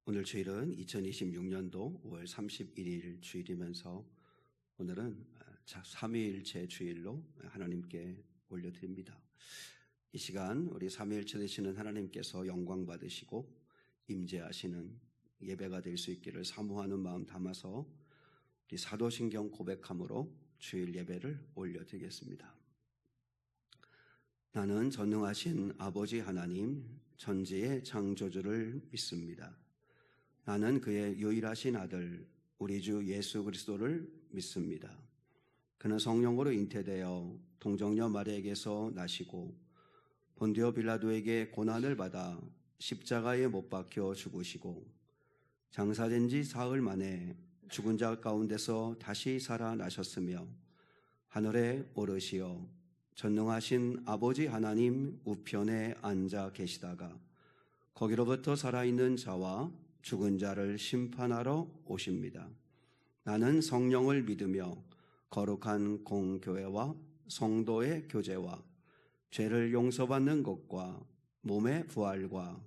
오늘 주일은 2026년도 5월 31일 주일이면서 오늘은 삼위일체 주일로 하나님께 올려드립니다. 이 시간 우리 삼위일체 되시는 하나님께서 영광 받으시고 임재하시는 예배가 될 수 있기를 사모하는 마음 담아서 우리 사도신경 고백함으로 주일 예배를 올려드리겠습니다. 나는 전능하신 아버지 하나님 전지의 창조주를 믿습니다. 나는 그의 유일하신 아들 우리 주 예수 그리스도를 믿습니다. 그는 성령으로 잉태되어 동정녀 마리아에게서 나시고 본디오 빌라도에게 고난을 받아 십자가에 못 박혀 죽으시고 장사된 지 사흘 만에 죽은 자 가운데서 다시 살아나셨으며 하늘에 오르시어 전능하신 아버지 하나님 우편에 앉아 계시다가 거기로부터 살아있는 자와 죽은 자를 심판하러 오십니다. 나는 성령을 믿으며 거룩한 공교회와 성도의 교제와 죄를 용서받는 것과 몸의 부활과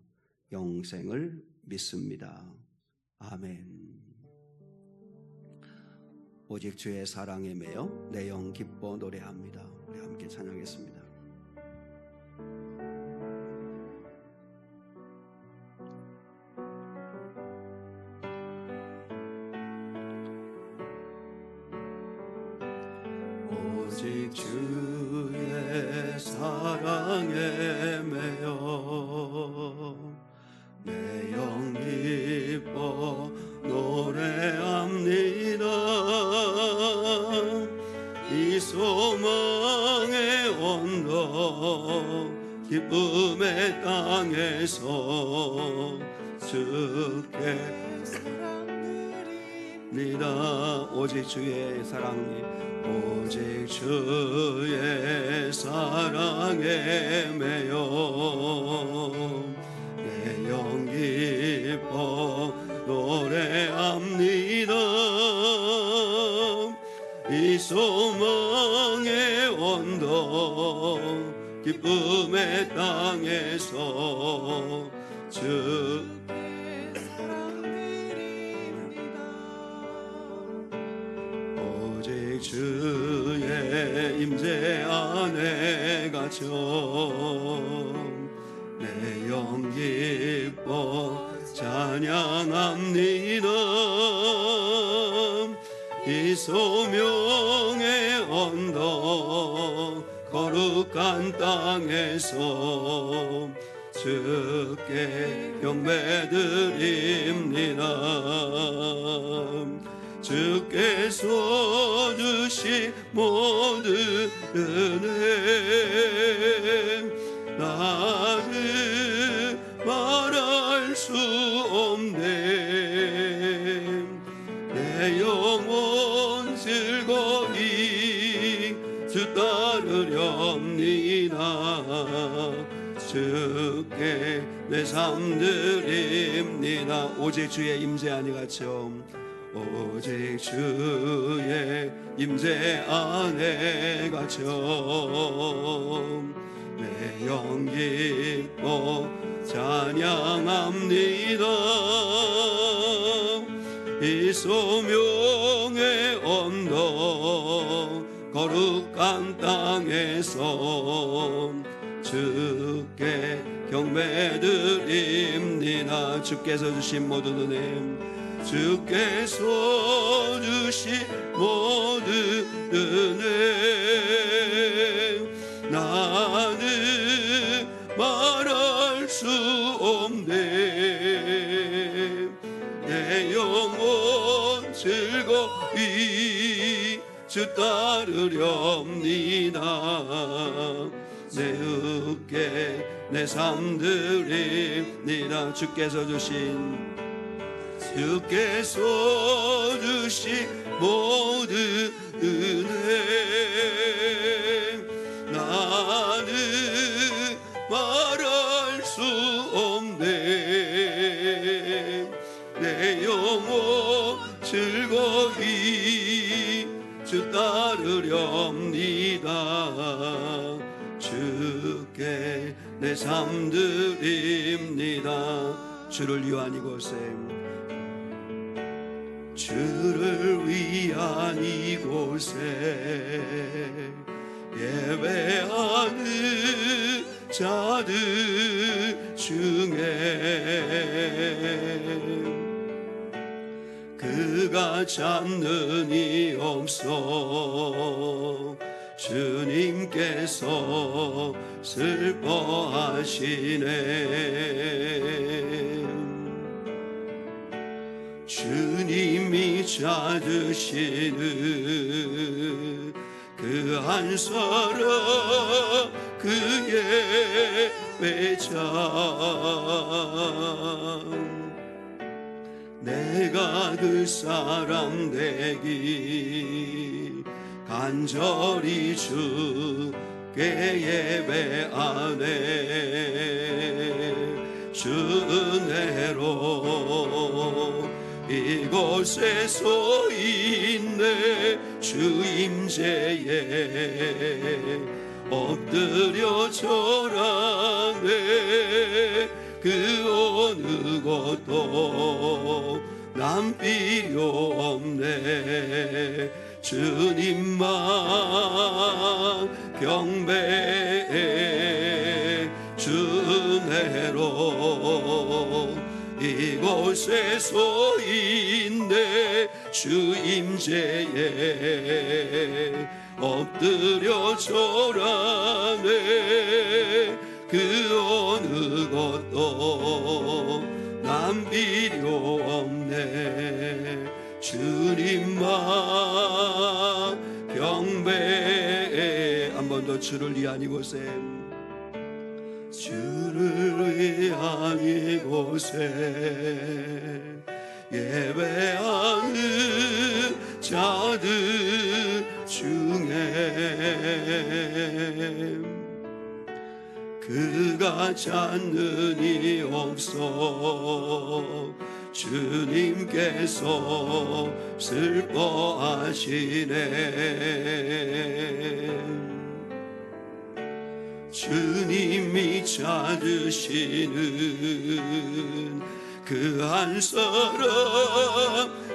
영생을 믿습니다. 아멘. 오직 주의 사랑에 매여 내 영 기뻐 노래합니다. 우리 함께 찬양하겠습니다. 오직 주의 사랑에 매여 내 영 기뻐 노래합니다. 이 소망의 언덕 기쁨의 땅에서 주께 사랑드립니다. 오직 주의 사랑이 오직 주의 사랑에 매여 내 영 기뻐 노래합니다. 이 소망의 언덕 기쁨의 땅에서 주께 사랑드립니다. 오직 주의 임재 안에 갇혀 내 영 기뻐 찬양합니다. 이 소명의 언덕 거룩한 땅에서 주께 경배드립니다. 주께서 주신 모든 은혜 나는 말할 수 없네. 내 영혼 즐거이 주 따르렵니다. 주께 내 삶 드립니다. 오직 주의 임재 안에 갇혀 오직 주의 임재 안에 갇혀 내 영 기뻐 찬양합니다. 이 소명의 언덕 거룩한 땅에서 주께 경배드립니다. 주께서 주신 모든 은혜 주께서 주신 모든 은혜 나는 말할 수 없네. 내 영혼 즐거이 주 따르렵니다. 내 어깨 내 삶 드립니다. 주께서 주신 모든 은혜 나는 말할 수 없네. 내 영혼 즐거이 주 따르렵니다. 주께 내 삶 드립니다. 주를 위한 이곳에 주를 위한 이곳에 예배하는 자들 중에 그가 찾는 이 없어 주님께서 슬퍼하시네. 주님이 찾으시는 그 한 사람 그의 배자 내가 그 사람 되기 간절히 주께 예배하네. 주 은혜로 이곳에 서 있네. 주 임재에 엎드려 절하네. 그 어느 것도 남 필요 없네. 주님만 경배해. 주 은혜로 이곳에 서 있네. 주 임재에 엎드려 절하네. 그 어느 것도 남 필요 없네. 주님만 경배해. 한 번 더 주를 위한 이곳에 주를 위한 이곳에 예배하는 자들 중에 그가 찾는 이 없어 주님께서 슬퍼하시네. 주님이 찾으시는 그 한 사람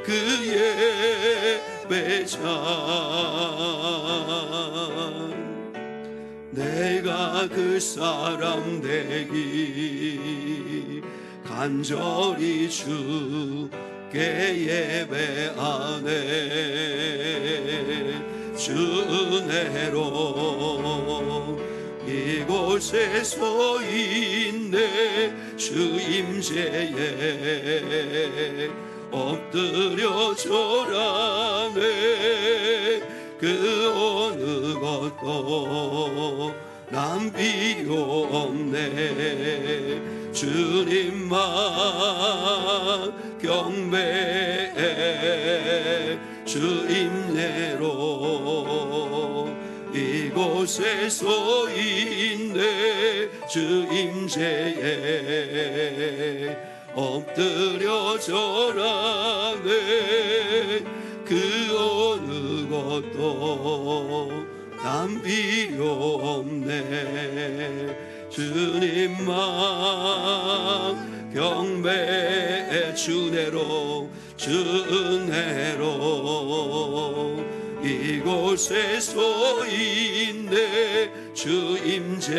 그의 배자 내가 그 사람 되기 간절히 주께 예배하네. 주 은혜로 이곳에 서 있네. 주 임재에 엎드려 절하네. 그 어느 것도 남 필요 없네. 주님만 경배해. 주 임재로 이곳에 서 있네. 주 임재에 엎드려 절하네. 그 어느 것도 남 필요 없네. 주님만 경배해. 주 은혜로 주 은혜로 이곳에 서 있네. 주 임재에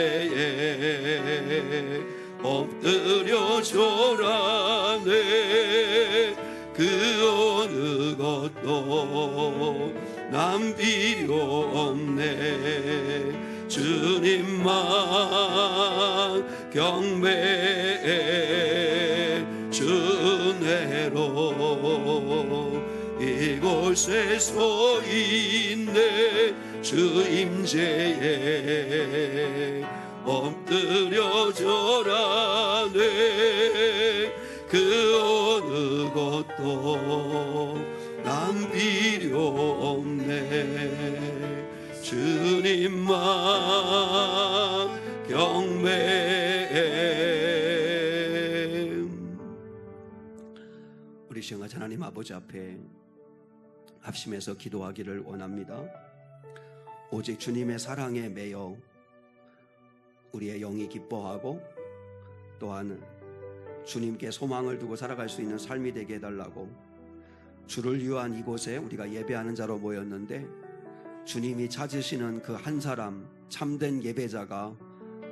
엎드려 절하네. 그 어느 것도 남 필요 없네. 주님만 경배해. 주 은혜로 이곳에 서 있네. 주 임재에 엎드려 절하네. 그 어느 것도 남 필요 없네. 주님만 경배해. 우리 시청자 하나님 아버지 앞에 합심해서 기도하기를 원합니다. 오직 주님의 사랑에 매여 우리의 영이 기뻐하고 또한 주님께 소망을 두고 살아갈 수 있는 삶이 되게 해달라고, 주를 위한 이곳에 우리가 예배하는 자로 모였는데 주님이 찾으시는 그 한 사람, 참된 예배자가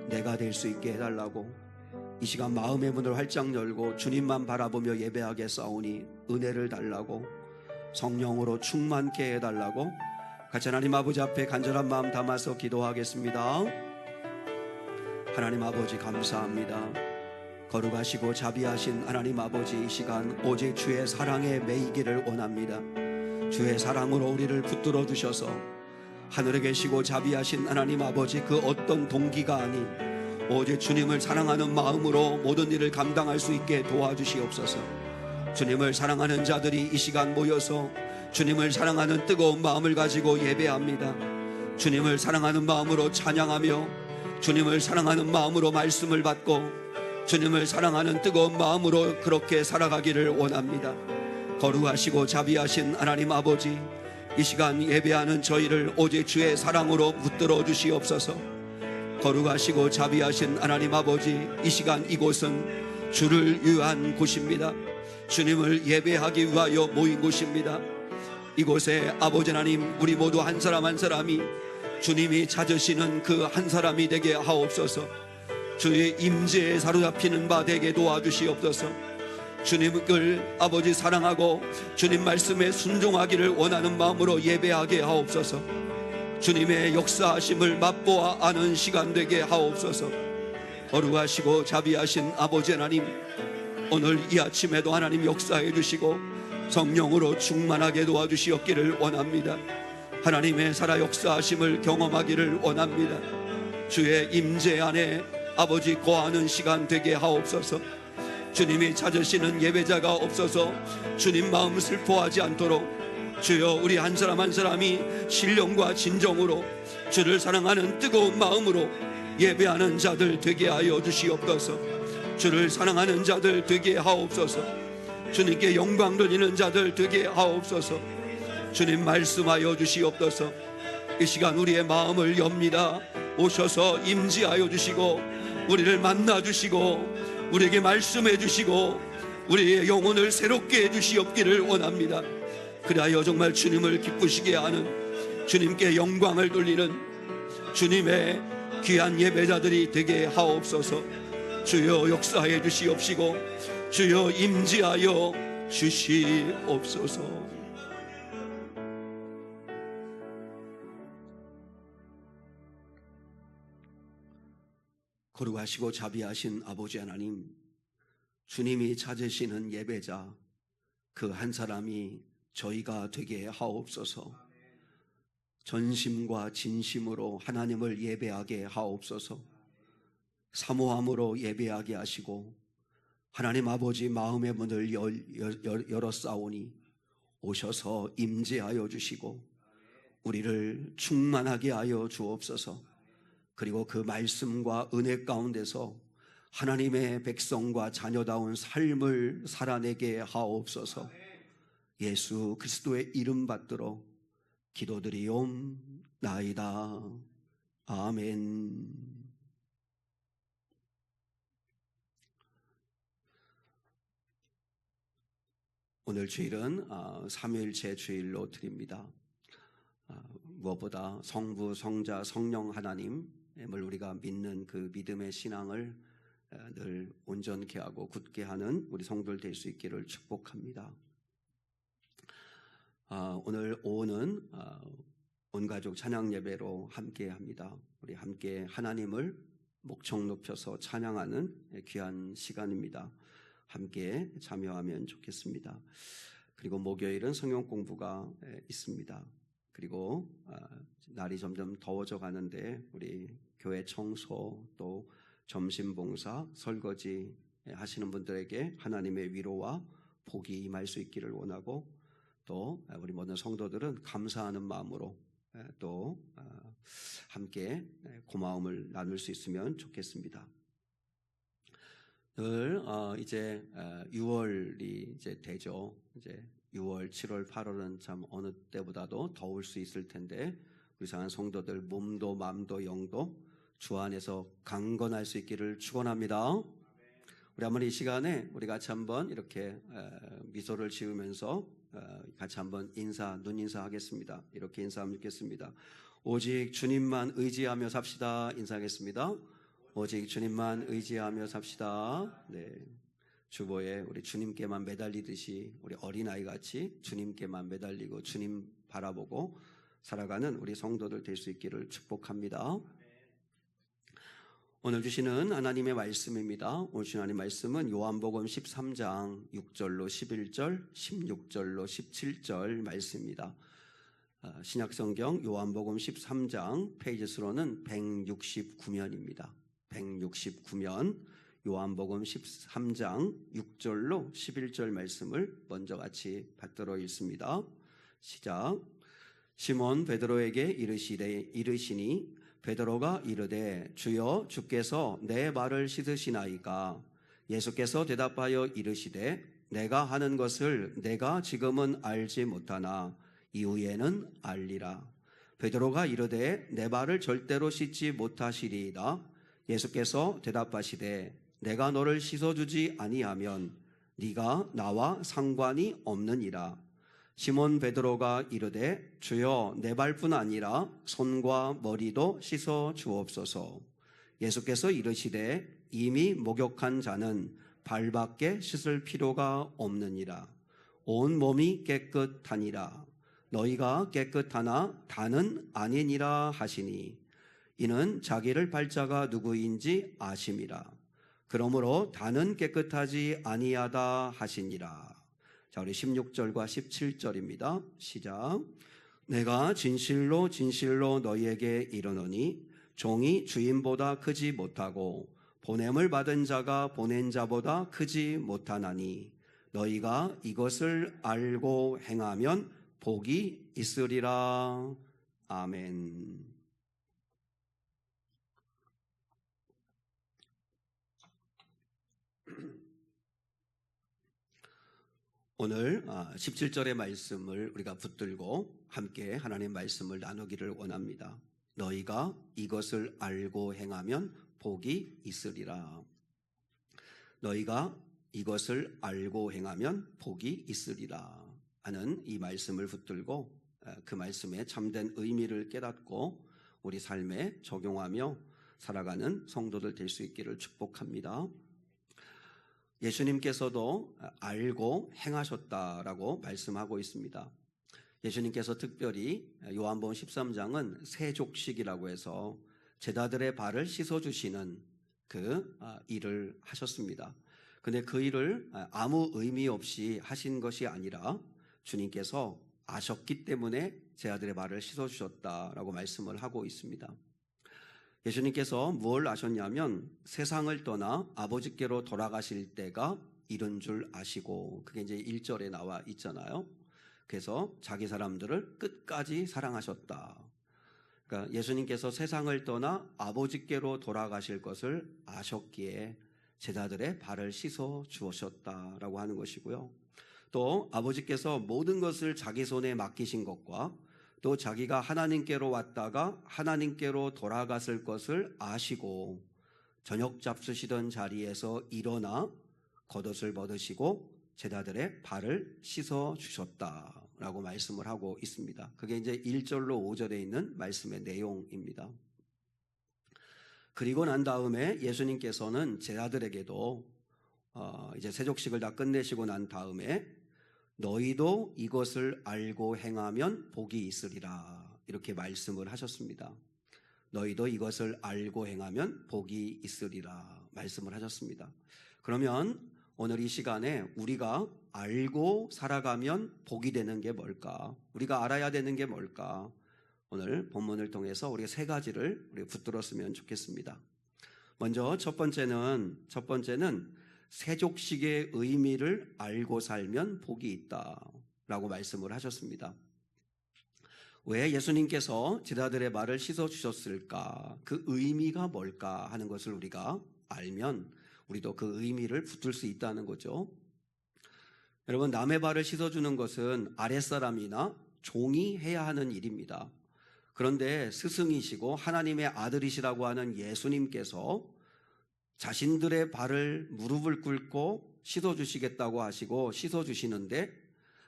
내가 될 수 있게 해달라고, 이 시간 마음의 문을 활짝 열고 주님만 바라보며 예배하겠사오니 은혜를 달라고, 성령으로 충만케 해달라고 같이 하나님 아버지 앞에 간절한 마음 담아서 기도하겠습니다. 하나님 아버지 감사합니다. 거룩하시고 자비하신 하나님 아버지, 이 시간 오직 주의 사랑에 매이기를 원합니다. 주의 사랑으로 우리를 붙들어 주셔서 하늘에 계시고 자비하신 하나님 아버지, 그 어떤 동기가 아닌 오직 주님을 사랑하는 마음으로 모든 일을 감당할 수 있게 도와주시옵소서. 주님을 사랑하는 자들이 이 시간 모여서 주님을 사랑하는 뜨거운 마음을 가지고 예배합니다. 주님을 사랑하는 마음으로 찬양하며 주님을 사랑하는 마음으로 말씀을 받고 주님을 사랑하는 뜨거운 마음으로 그렇게 살아가기를 원합니다. 거룩하시고 자비하신 하나님 아버지, 이 시간 예배하는 저희를 오직 주의 사랑으로 붙들어 주시옵소서. 거룩하시고 자비하신 하나님 아버지, 이 시간 이곳은 주를 위한 곳입니다. 주님을 예배하기 위하여 모인 곳입니다. 이곳에 아버지 하나님, 우리 모두 한 사람 한 사람이 주님이 찾으시는 그 한 사람이 되게 하옵소서. 주의 임재에 사로잡히는 바 되게 도와주시옵소서. 주님을 아버지 사랑하고 주님 말씀에 순종하기를 원하는 마음으로 예배하게 하옵소서. 주님의 역사하심을 맛보아 아는 시간 되게 하옵소서. 거룩하시고 자비하신 아버지 하나님, 오늘 이 아침에도 하나님 역사해 주시고 성령으로 충만하게 도와주시옵기를 원합니다. 하나님의 살아 역사하심을 경험하기를 원합니다. 주의 임재 안에 아버지 거하는 시간 되게 하옵소서. 주님이 찾으시는 예배자가 없어서 주님 마음 슬퍼하지 않도록 주여, 우리 한 사람 한 사람이 신령과 진정으로 주를 사랑하는 뜨거운 마음으로 예배하는 자들 되게 하여 주시옵소서. 주를 사랑하는 자들 되게 하옵소서. 주님께 영광 돌리는 자들 되게 하옵소서. 주님 말씀하여 주시옵소서. 이 시간 우리의 마음을 엽니다. 오셔서 임재하여 주시고 우리를 만나 주시고 우리에게 말씀해 주시고 우리의 영혼을 새롭게 해 주시옵기를 원합니다. 그리하여 정말 주님을 기쁘시게 하는, 주님께 영광을 돌리는 주님의 귀한 예배자들이 되게 하옵소서. 주여 역사해 주시옵시고 주여 임재하여 주시옵소서. 거룩하시고 자비하신 아버지 하나님, 주님이 찾으시는 예배자 그 한 사람이 저희가 되게 하옵소서. 전심과 진심으로 하나님을 예배하게 하옵소서. 사모함으로 예배하게 하시고 하나님 아버지 마음의 문을 열었사오니 오셔서 임재하여 주시고 우리를 충만하게 하여 주옵소서. 그리고 그 말씀과 은혜 가운데서 하나님의 백성과 자녀다운 삶을 살아내게 하옵소서. 예수 그리스도의 이름 받들어 기도드리옵나이다. 아멘. 오늘 주일은 삼위일체 주일로 드립니다. 무엇보다 성부, 성자, 성령 하나님을 우리가 믿는 그 믿음의 신앙을 늘 온전케 하고 굳게 하는 우리 성도들 될 수 있기를 축복합니다. 오늘 오후는 온가족 찬양 예배로 함께 합니다. 우리 함께 하나님을 목청 높여서 찬양하는 귀한 시간입니다. 함께 참여하면 좋겠습니다. 그리고 목요일은 성경 공부가 있습니다. 그리고 날이 점점 더워져 가는데 우리 교회 청소 또 점심 봉사 설거지 하시는 분들에게 하나님의 위로와 복이 임할 수 있기를 원하고, 또 우리 모든 성도들은 감사하는 마음으로 또 함께 고마움을 나눌 수 있으면 좋겠습니다. 늘 이제 6월이 이제 되죠. 이제 6월, 7월, 8월은 참 어느 때보다도 더울 수 있을 텐데 우리 사랑하는 성도들 몸도 마음도 영도 주 안에서 강건할 수 있기를 축원합니다. 우리 한번 이 시간에 우리 같이 한번 이렇게 미소를 지으면서 같이 한번 눈 인사하겠습니다. 이렇게 인사하면 읽겠습니다. 오직 주님만 의지하며 삽시다. 인사하겠습니다. 오직 주님만 의지하며 삽시다. 네. 주보에 우리 주님께만 매달리듯이 우리 어린아이 같이 주님께만 매달리고 주님 바라보고 살아가는 우리 성도들 될 수 있기를 축복합니다. 오늘 주시는 하나님의 말씀입니다. 오늘 주신 하나님의 말씀은 요한복음 13장 6절로 11절, 16절로 17절 말씀입니다. 신약성경 요한복음 13장 페이지 수로는 169면입니다. 169면 요한복음 13장 6절로 11절 말씀을 먼저 같이 받들어 읽습니다. 시작. 시몬 베드로에게 이르시니 베드로가 이르되 주여 주께서 내 발을 씻으시나이까? 예수께서 대답하여 이르시되 내가 하는 것을 내가 지금은 알지 못하나 이후에는 알리라. 베드로가 이르되 내 발을 절대로 씻지 못하시리이다. 예수께서 대답하시되 내가 너를 씻어주지 아니하면 네가 나와 상관이 없느니라. 시몬 베드로가 이르되 주여 내 발뿐 아니라 손과 머리도 씻어 주옵소서. 예수께서 이르시되 이미 목욕한 자는 발밖에 씻을 필요가 없느니라. 온 몸이 깨끗하니라. 너희가 깨끗하나 다는 아니니라 하시니 이는 자기를 발자가 누구인지 아심이라. 그러므로 다는 깨끗하지 아니하다 하시니라. 자, 우리 16절과 17절입니다. 시작. 내가 진실로 진실로 너희에게 이르노니 종이 주인보다 크지 못하고 보냄을 받은 자가 보낸 자보다 크지 못하나니 너희가 이것을 알고 행하면 복이 있으리라. 아멘. 오늘 17절의 말씀을 우리가 붙들고 함께 하나님의 말씀을 나누기를 원합니다. 너희가 이것을 알고 행하면 복이 있으리라. 너희가 이것을 알고 행하면 복이 있으리라 하는 이 말씀을 붙들고 그 말씀의 참된 의미를 깨닫고 우리 삶에 적용하며 살아가는 성도들 될 수 있기를 축복합니다. 예수님께서도 알고 행하셨다라고 말씀하고 있습니다. 예수님께서 특별히 요한복음 13장은 세족식이라고 해서 제자들의 발을 씻어주시는 그 일을 하셨습니다. 그런데 그 일을 아무 의미 없이 하신 것이 아니라 주님께서 아셨기 때문에 제자들의 발을 씻어주셨다라고 말씀을 하고 있습니다. 예수님께서 뭘 아셨냐면 세상을 떠나 아버지께로 돌아가실 때가 이른 줄 아시고, 그게 이제 1절에 나와 있잖아요. 그래서 자기 사람들을 끝까지 사랑하셨다. 그러니까 예수님께서 세상을 떠나 아버지께로 돌아가실 것을 아셨기에 제자들의 발을 씻어 주셨다라고 하는 것이고요. 또 아버지께서 모든 것을 자기 손에 맡기신 것과 또 자기가 하나님께로 왔다가 하나님께로 돌아갔을 것을 아시고 저녁 잡수시던 자리에서 일어나 겉옷을 벗으시고 제자들의 발을 씻어 주셨다라고 말씀을 하고 있습니다. 그게 이제 1절로 5절에 있는 말씀의 내용입니다. 그리고 난 다음에 예수님께서는 제자들에게도 이제 세족식을 다 끝내시고 난 다음에 너희도 이것을 알고 행하면 복이 있으리라 이렇게 말씀을 하셨습니다. 너희도 이것을 알고 행하면 복이 있으리라 말씀을 하셨습니다. 그러면 오늘 이 시간에 우리가 알고 살아가면 복이 되는 게 뭘까? 우리가 알아야 되는 게 뭘까? 오늘 본문을 통해서 우리가 세 가지를 우리가 붙들었으면 좋겠습니다. 먼저 첫 번째는 세족식의 의미를 알고 살면 복이 있다라고 말씀을 하셨습니다. 왜 예수님께서 제자들의 발을 씻어주셨을까? 그 의미가 뭘까 하는 것을 우리가 알면 우리도 그 의미를 붙들 수 있다는 거죠. 여러분, 남의 발을 씻어주는 것은 아랫사람이나 종이 해야 하는 일입니다. 그런데 스승이시고 하나님의 아들이시라고 하는 예수님께서 자신들의 발을 무릎을 꿇고 씻어주시겠다고 하시고 씻어주시는데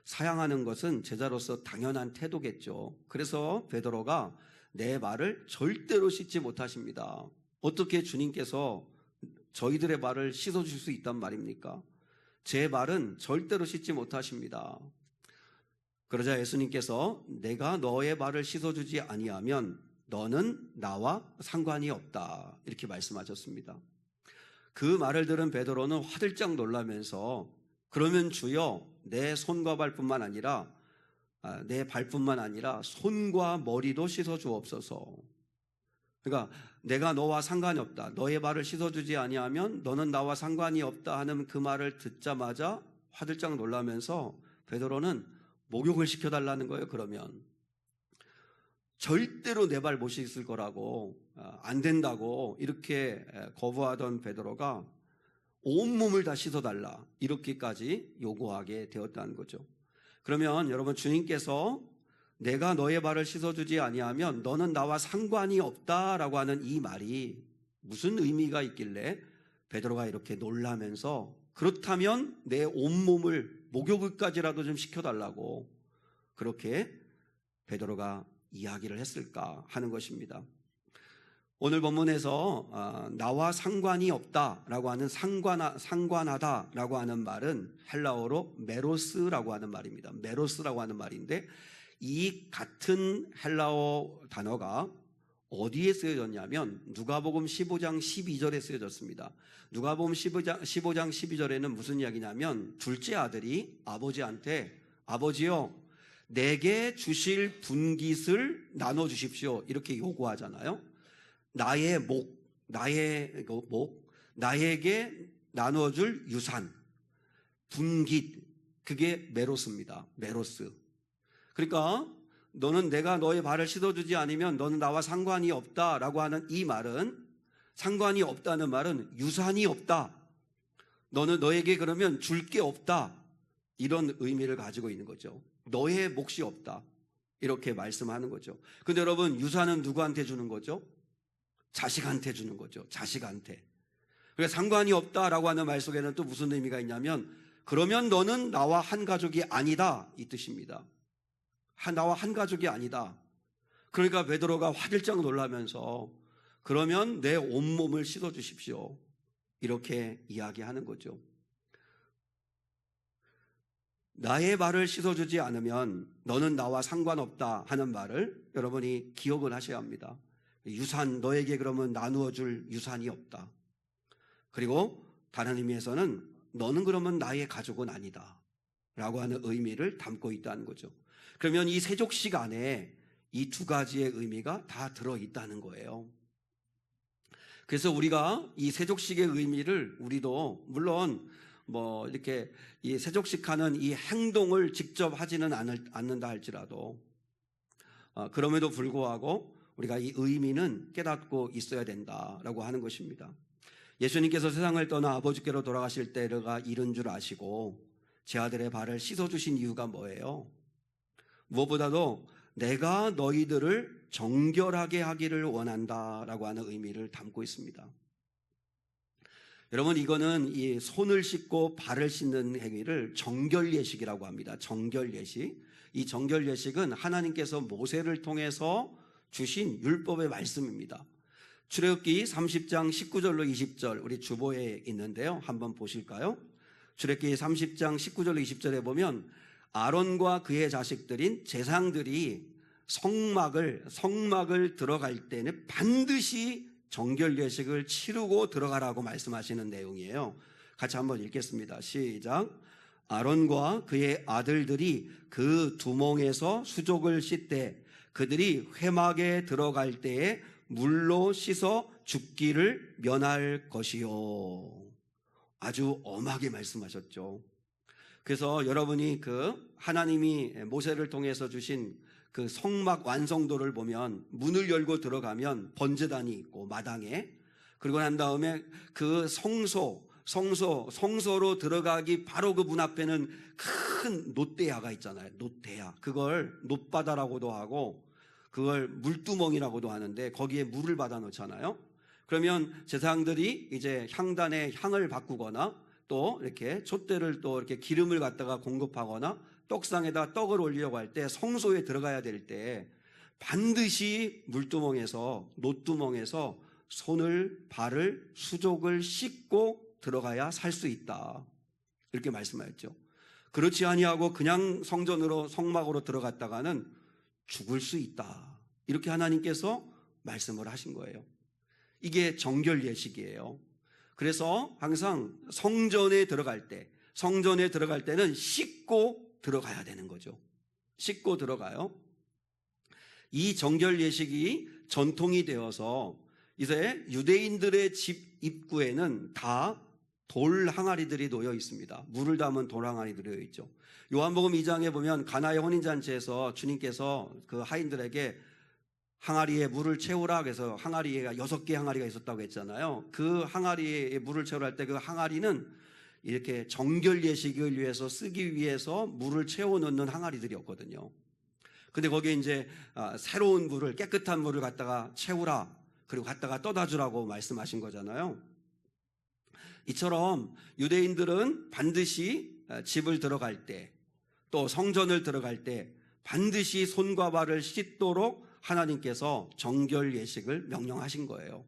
사양하는 것은 제자로서 당연한 태도겠죠. 그래서 베드로가 내 발을 절대로 씻지 못하십니다. 어떻게 주님께서 저희들의 발을 씻어줄 수 있단 말입니까? 제 발은 절대로 씻지 못하십니다. 그러자 예수님께서 내가 너의 발을 씻어주지 아니하면 너는 나와 상관이 없다, 이렇게 말씀하셨습니다. 그 말을 들은 베드로는 화들짝 놀라면서 그러면 주여 내 손과 발뿐만 아니라 내 발뿐만 아니라 손과 머리도 씻어주옵소서. 그러니까 내가 너와 상관이 없다, 너의 발을 씻어주지 아니하면 너는 나와 상관이 없다 하는 그 말을 듣자마자 화들짝 놀라면서 베드로는 목욕을 시켜달라는 거예요. 그러면 절대로 내 발 못 씻을 거라고, 안 된다고 이렇게 거부하던 베드로가 온몸을 다 씻어달라 이렇게까지 요구하게 되었다는 거죠. 그러면 여러분, 주님께서 내가 너의 발을 씻어주지 아니하면 너는 나와 상관이 없다라고 하는 이 말이 무슨 의미가 있길래 베드로가 이렇게 놀라면서 그렇다면 내 온몸을 목욕을까지라도 좀 시켜달라고 그렇게 베드로가 이야기를 했을까 하는 것입니다. 오늘 본문에서 나와 상관이 없다라고 하는 상관하다라고 하는 말은 헬라어로 메로스라고 하는 말입니다. 메로스라고 하는 말인데 이 같은 헬라어 단어가 어디에 쓰여졌냐면 누가복음 15장 12절에 쓰여졌습니다. 누가복음 15장 12절에는 무슨 이야기냐면 둘째 아들이 아버지한테 아버지요 내게 주실 분깃을 나눠주십시오 이렇게 요구하잖아요. 나에게 나눠줄 유산, 분깃, 그게 메로스입니다. 메로스. 그러니까 너는 내가 너의 발을 씻어주지 않으면 너는 나와 상관이 없다라고 하는 이 말은, 상관이 없다는 말은 유산이 없다, 너는 너에게 그러면 줄 게 없다, 이런 의미를 가지고 있는 거죠. 너의 몫이 없다 이렇게 말씀하는 거죠. 근데 여러분, 유산은 누구한테 주는 거죠? 자식한테 주는 거죠. 자식한테. 그래서 상관이 없다라고 하는 말 속에는 또 무슨 의미가 있냐면 그러면 너는 나와 한 가족이 아니다 이 뜻입니다. 나와 한 가족이 아니다. 그러니까 베드로가 화들짝 놀라면서 그러면 내 온몸을 씻어주십시오 이렇게 이야기하는 거죠. 나의 발을 씻어주지 않으면 너는 나와 상관없다 하는 말을 여러분이 기억을 하셔야 합니다. 유산, 너에게 그러면 나누어 줄 유산이 없다. 그리고 다른 의미에서는 너는 그러면 나의 가족은 아니다 라고 하는 의미를 담고 있다는 거죠. 그러면 이 세족식 안에 이 두 가지의 의미가 다 들어있다는 거예요. 그래서 우리가 이 세족식의 의미를 우리도 물론 이렇게 이 세족식하는 이 행동을 직접 하지는 않는다 할지라도 그럼에도 불구하고 우리가 이 의미는 깨닫고 있어야 된다라고 하는 것입니다. 예수님께서 세상을 떠나 아버지께로 돌아가실 때가 이른 줄 아시고 제 아들의 발을 씻어주신 이유가 뭐예요? 무엇보다도 내가 너희들을 정결하게 하기를 원한다라고 하는 의미를 담고 있습니다. 여러분, 이거는 이 손을 씻고 발을 씻는 행위를 정결예식이라고 합니다. 정결예식. 이 정결예식은 하나님께서 모세를 통해서 주신 율법의 말씀입니다. 출애굽기 30장 19절로 20절 우리 주보에 있는데요. 한번 보실까요? 출애굽기 30장 19절로 20절에 보면 아론과 그의 자식들인 제사장들이 성막을 들어갈 때는 반드시 정결예식을 치르고 들어가라고 말씀하시는 내용이에요. 같이 한번 읽겠습니다. 시작. 아론과 그의 아들들이 그 두멍에서 수족을 씻되 그들이 회막에 들어갈 때에 물로 씻어 죽기를 면할 것이요. 아주 엄하게 말씀하셨죠. 그래서 여러분이 그 하나님이 모세를 통해서 주신 그 성막 완성도를 보면 문을 열고 들어가면 번제단이 있고 마당에, 그리고 난 다음에 그 성소로 들어가기 바로 그 문 앞에는 큰 놋대야가 있잖아요. 놋대야. 그걸 놋바다라고도 하고 그걸 물두멍이라고도 하는데 거기에 물을 받아 놓잖아요. 그러면 제사장들이 이제 향단에 향을 바꾸거나 또 이렇게 촛대를 또 이렇게 기름을 갖다가 공급하거나 떡상에다 떡을 올리려고 할 때 성소에 들어가야 될 때 반드시 물두멍에서 노두멍에서 손을 발을 수족을 씻고 들어가야 살 수 있다. 이렇게 말씀하였죠. 그렇지 아니하고 그냥 성전으로 성막으로 들어갔다가는 죽을 수 있다. 이렇게 하나님께서 말씀을 하신 거예요. 이게 정결 예식이에요. 그래서 항상 성전에 들어갈 때는 씻고 들어가야 되는 거죠. 씻고 들어가요. 이 정결 예식이 전통이 되어서 이제 유대인들의 집 입구에는 다 돌 항아리들이 놓여 있습니다. 물을 담은 돌 항아리들이 놓여 있죠. 요한복음 2장에 보면 가나의 혼인잔치에서 주님께서 그 하인들에게 항아리에 물을 채우라 그래서 항아리가 6개 항아리가 있었다고 했잖아요. 그 항아리에 물을 채우라 할 때 그 항아리는 이렇게 정결 예식을 위해서 쓰기 위해서 물을 채워 넣는 항아리들이었거든요. 근데 거기에 이제 새로운 물을, 깨끗한 물을 갖다가 채우라, 그리고 갖다가 떠다 주라고 말씀하신 거잖아요. 이처럼 유대인들은 반드시 집을 들어갈 때, 또 성전을 들어갈 때 반드시 손과 발을 씻도록 하나님께서 정결 예식을 명령하신 거예요.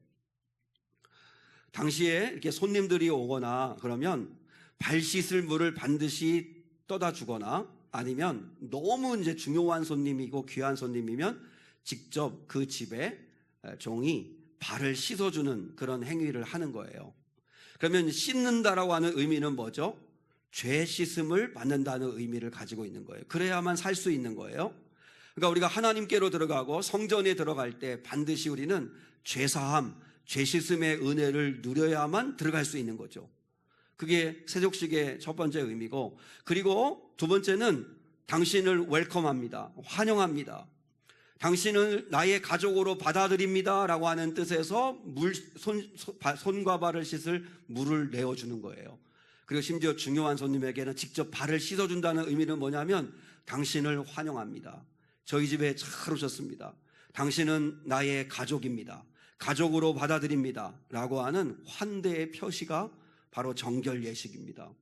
당시에 이렇게 손님들이 오거나 그러면 발 씻을 물을 반드시 떠다 주거나 아니면 너무 이제 중요한 손님이고 귀한 손님이면 직접 그 집에 종이 발을 씻어주는 그런 행위를 하는 거예요. 그러면 씻는다라고 하는 의미는 뭐죠? 죄 씻음을 받는다는 의미를 가지고 있는 거예요. 그래야만 살 수 있는 거예요. 그러니까 우리가 하나님께로 들어가고 성전에 들어갈 때 반드시 우리는 죄사함, 죄 씻음의 은혜를 누려야만 들어갈 수 있는 거죠. 그게 세족식의 첫 번째 의미고, 그리고 두 번째는 당신을 웰컴합니다. 환영합니다. 당신을 나의 가족으로 받아들입니다 라고 하는 뜻에서 손과 발을 씻을 물을 내어주는 거예요. 그리고 심지어 중요한 손님에게는 직접 발을 씻어준다는 의미는 뭐냐면 당신을 환영합니다. 저희 집에 잘 오셨습니다. 당신은 나의 가족입니다. 가족으로 받아들입니다 라고 하는 환대의 표시가 바로 정결 예식입니다.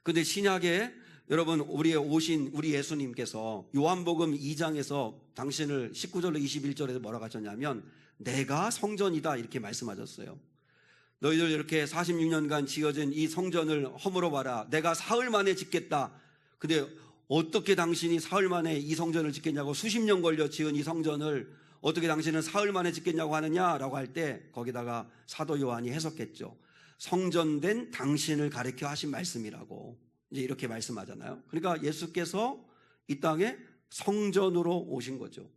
그런데 신약에 여러분 우리의 오신 우리 예수님께서 요한복음 2장에서 당신을 19절로 21절에서 뭐라고 하셨냐면 내가 성전이다 이렇게 말씀하셨어요. 너희들 이렇게 46년간 지어진 이 성전을 허물어 봐라. 내가 사흘 만에 짓겠다. 근데 어떻게 당신이 사흘 만에 이 성전을 짓겠냐고, 수십 년 걸려 지은 이 성전을 어떻게 당신은 사흘 만에 짓겠냐고 하느냐라고 할 때 거기다가 사도 요한이 해석했죠. 성전된 당신을 가리켜 하신 말씀이라고 이제 이렇게 말씀하잖아요. 그러니까 예수께서 이 땅에 성전으로 오신 거죠.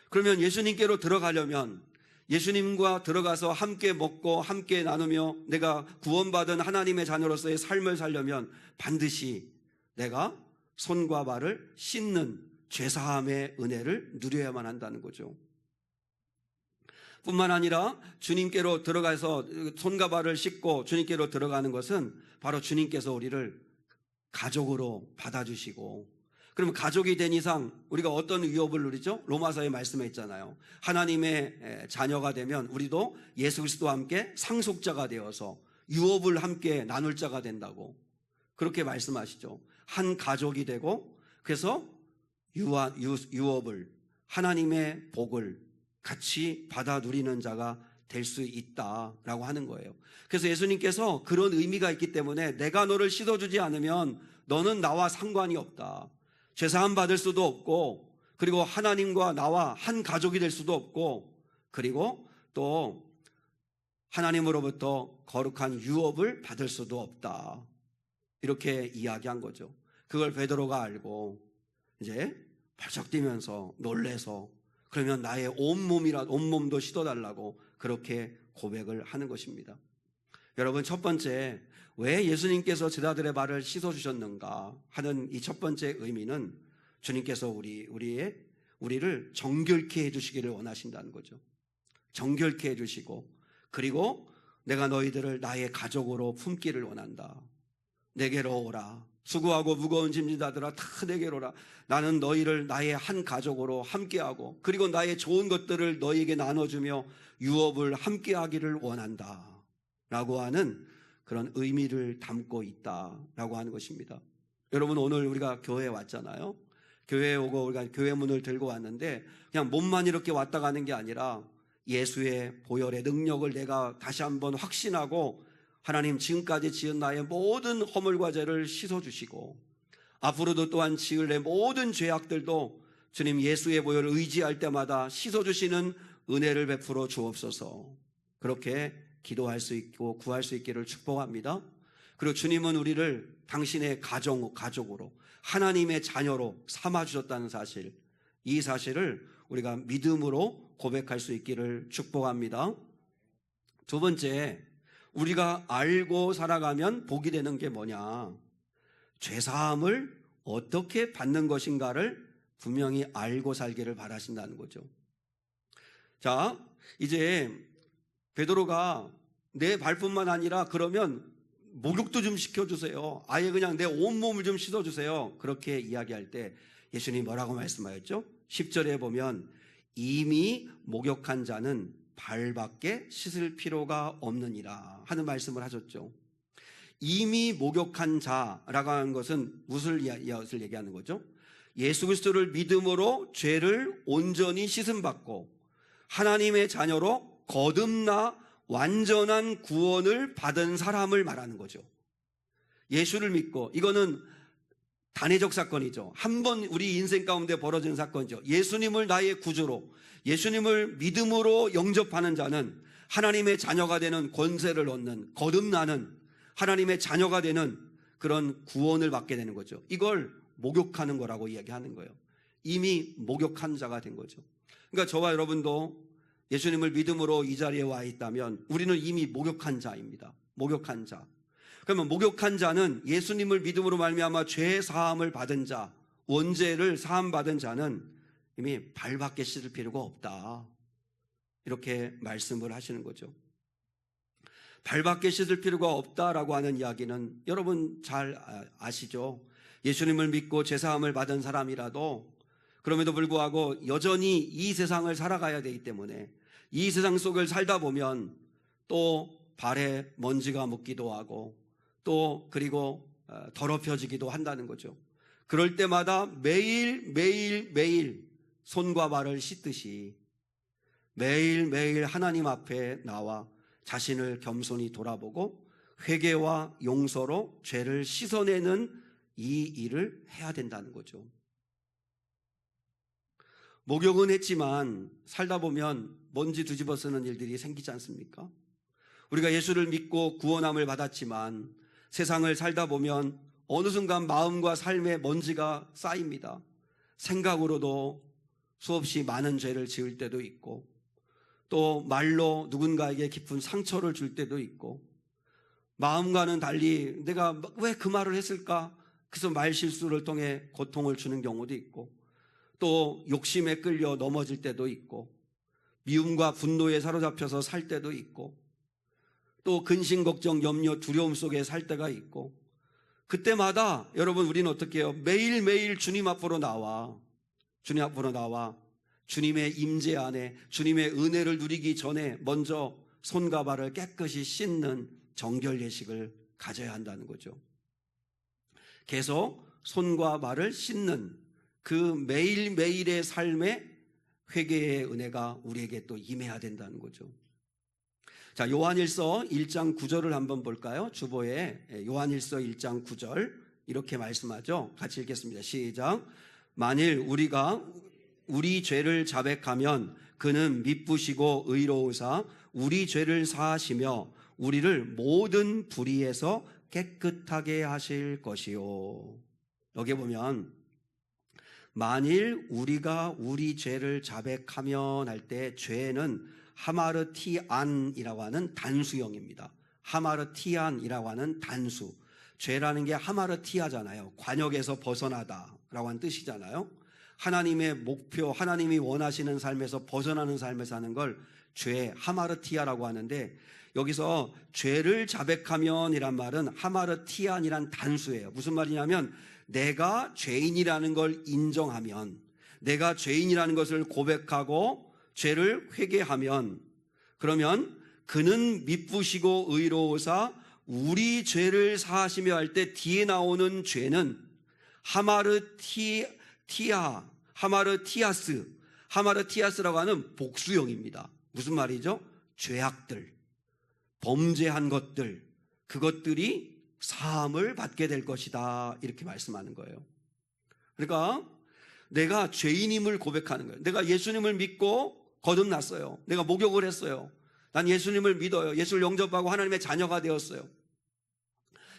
그러면 예수님께로 들어가려면 예수님과 들어가서 함께 먹고 함께 나누며 내가 구원받은 하나님의 자녀로서의 삶을 살려면 반드시 내가 손과 발을 씻는 죄사함의 은혜를 누려야만 한다는 거죠. 뿐만 아니라 주님께로 들어가서 손과 발을 씻고 주님께로 들어가는 것은 바로 주님께서 우리를 가족으로 받아주시고, 그러면 가족이 된 이상 우리가 어떤 위협을 누리죠? 로마서에 말씀해 있잖아요. 하나님의 자녀가 되면 우리도 예수 그리스도와 함께 상속자가 되어서 유업을 함께 나눌 자가 된다고 그렇게 말씀하시죠. 한 가족이 되고 그래서 유업을, 하나님의 복을 같이 받아 누리는 자가 될 수 있다라고 하는 거예요. 그래서 예수님께서 그런 의미가 있기 때문에 내가 너를 씻어주지 않으면 너는 나와 상관이 없다. 죄사함 받을 수도 없고, 그리고 하나님과 나와 한 가족이 될 수도 없고, 그리고 또 하나님으로부터 거룩한 유업을 받을 수도 없다. 이렇게 이야기한 거죠. 그걸 베드로가 알고 이제 발작 뛰면서 놀래서 그러면 나의 온몸도 씻어달라고 그렇게 고백을 하는 것입니다. 여러분, 첫 번째, 왜 예수님께서 제자들의 발을 씻어주셨는가 하는 이 첫 번째 의미는 주님께서 우리를 정결케 해주시기를 원하신다는 거죠. 정결케 해주시고, 그리고 내가 너희들을 나의 가족으로 품기를 원한다. 내게로 오라. 수고하고 무거운 짐진 자들아 다 내게로 오라. 나는 너희를 나의 한 가족으로 함께하고 그리고 나의 좋은 것들을 너희에게 나눠주며 유업을 함께하기를 원한다 라고 하는 그런 의미를 담고 있다라고 하는 것입니다. 여러분, 오늘 우리가 교회에 왔잖아요. 교회에 오고 우리가 교회 문을 들고 왔는데 그냥 몸만 이렇게 왔다 가는 게 아니라 예수의 보혈의 능력을 내가 다시 한번 확신하고 하나님 지금까지 지은 나의 모든 허물과 죄를 씻어주시고 앞으로도 또한 지을 내 모든 죄악들도 주님 예수의 보혈을 의지할 때마다 씻어주시는 은혜를 베풀어 주옵소서. 그렇게 기도할 수 있고 구할 수 있기를 축복합니다. 그리고 주님은 우리를 당신의 가족으로 하나님의 자녀로 삼아주셨다는 사실, 이 사실을 우리가 믿음으로 고백할 수 있기를 축복합니다. 두 번째, 우리가 알고 살아가면 복이 되는 게 뭐냐? 죄사함을 어떻게 받는 것인가를 분명히 알고 살기를 바라신다는 거죠. 자, 이제 베드로가 내 발뿐만 아니라 그러면 목욕도 좀 시켜주세요. 아예 그냥 내 온몸을 좀 씻어주세요. 그렇게 이야기할 때 예수님이 뭐라고 말씀하셨죠? 10절에 보면 이미 목욕한 자는 발밖에 씻을 필요가 없느니라 하는 말씀을 하셨죠. 이미 목욕한 자라고 하는 것은 무엇을 얘기하는 거죠? 예수 그리스도를 믿음으로 죄를 온전히 씻음받고 하나님의 자녀로 거듭나 완전한 구원을 받은 사람을 말하는 거죠. 예수를 믿고, 이거는 단회적 사건이죠. 한 번 우리 인생 가운데 벌어진 사건이죠. 예수님을 나의 구주로, 예수님을 믿음으로 영접하는 자는 하나님의 자녀가 되는 권세를 얻는, 거듭나는 하나님의 자녀가 되는 그런 구원을 받게 되는 거죠. 이걸 목욕하는 거라고 이야기하는 거예요. 이미 목욕한 자가 된 거죠. 그러니까 저와 여러분도 예수님을 믿음으로 이 자리에 와 있다면 우리는 이미 목욕한 자입니다. 목욕한 자. 그러면 목욕한 자는 예수님을 믿음으로 말미암아 죄 사함을 받은 자, 원죄를 사함 받은 자는 이미 발밖에 씻을 필요가 없다. 이렇게 말씀을 하시는 거죠. 발밖에 씻을 필요가 없다라고 하는 이야기는 여러분 잘 아시죠? 예수님을 믿고 죄 사함을 받은 사람이라도 그럼에도 불구하고 여전히 이 세상을 살아가야 되기 때문에 이 세상 속을 살다 보면 또 발에 먼지가 묻기도 하고 또 그리고 더럽혀지기도 한다는 거죠. 그럴 때마다 매일 손과 발을 씻듯이 매일 하나님 앞에 나와 자신을 겸손히 돌아보고 회개와 용서로 죄를 씻어내는 이 일을 해야 된다는 거죠. 목욕은 했지만 살다 보면 먼지 뒤집어 쓰는 일들이 생기지 않습니까? 우리가 예수를 믿고 구원함을 받았지만 세상을 살다 보면 어느 순간 마음과 삶에 먼지가 쌓입니다. 생각으로도 수없이 많은 죄를 지을 때도 있고 또 말로 누군가에게 깊은 상처를 줄 때도 있고 마음과는 달리 내가 왜 그 말을 했을까? 그래서 말 실수를 통해 고통을 주는 경우도 있고 또 욕심에 끌려 넘어질 때도 있고 미움과 분노에 사로잡혀서 살 때도 있고 또 근심, 걱정, 염려, 두려움 속에 살 때가 있고 그때마다 여러분 우리는 어떻게 해요? 매일매일 주님 앞으로 나와 주님의 임재 안에 주님의 은혜를 누리기 전에 먼저 손과 발을 깨끗이 씻는 정결 예식을 가져야 한다는 거죠. 계속 손과 발을 씻는 그 매일매일의 삶에 회개의 은혜가 우리에게 또 임해야 된다는 거죠. 자, 요한일서 1장 9절을 한번 볼까요? 주보에 요한일서 1장 9절 이렇게 말씀하죠. 같이 읽겠습니다. 시작. 만일 우리가 우리 죄를 자백하면 그는 미쁘시고 의로우사 우리 죄를 사하시며 우리를 모든 불의에서 깨끗하게 하실 것이요. 여기 보면 만일 우리가 우리 죄를 자백하면 할 때 죄는 하마르티안이라고 하는 단수형입니다. 하마르티안이라고 하는 단수. 죄라는 게 하마르티아잖아요. 관역에서 벗어나다라고 하는 뜻이잖아요. 하나님의 목표, 하나님이 원하시는 삶에서 벗어나는 삶을 사는 걸 죄, 하마르티아라고 하는데 여기서 죄를 자백하면이란 말은 하마르티안이란 단수예요. 무슨 말이냐면 내가 죄인이라는 걸 인정하면, 내가 죄인이라는 것을 고백하고 죄를 회개하면, 그러면 그는 미쁘시고 의로우사 우리 죄를 사하시며 할 때 뒤에 나오는 죄는 하마르티아스라고 하는 복수형입니다. 무슨 말이죠? 죄악들, 범죄한 것들, 그것들이 사함을 받게 될 것이다, 이렇게 말씀하는 거예요. 그러니까 내가 죄인임을 고백하는 거예요. 내가 예수님을 믿고 거듭났어요. 내가 목욕을 했어요. 난 예수님을 믿어요. 예수를 영접하고 하나님의 자녀가 되었어요.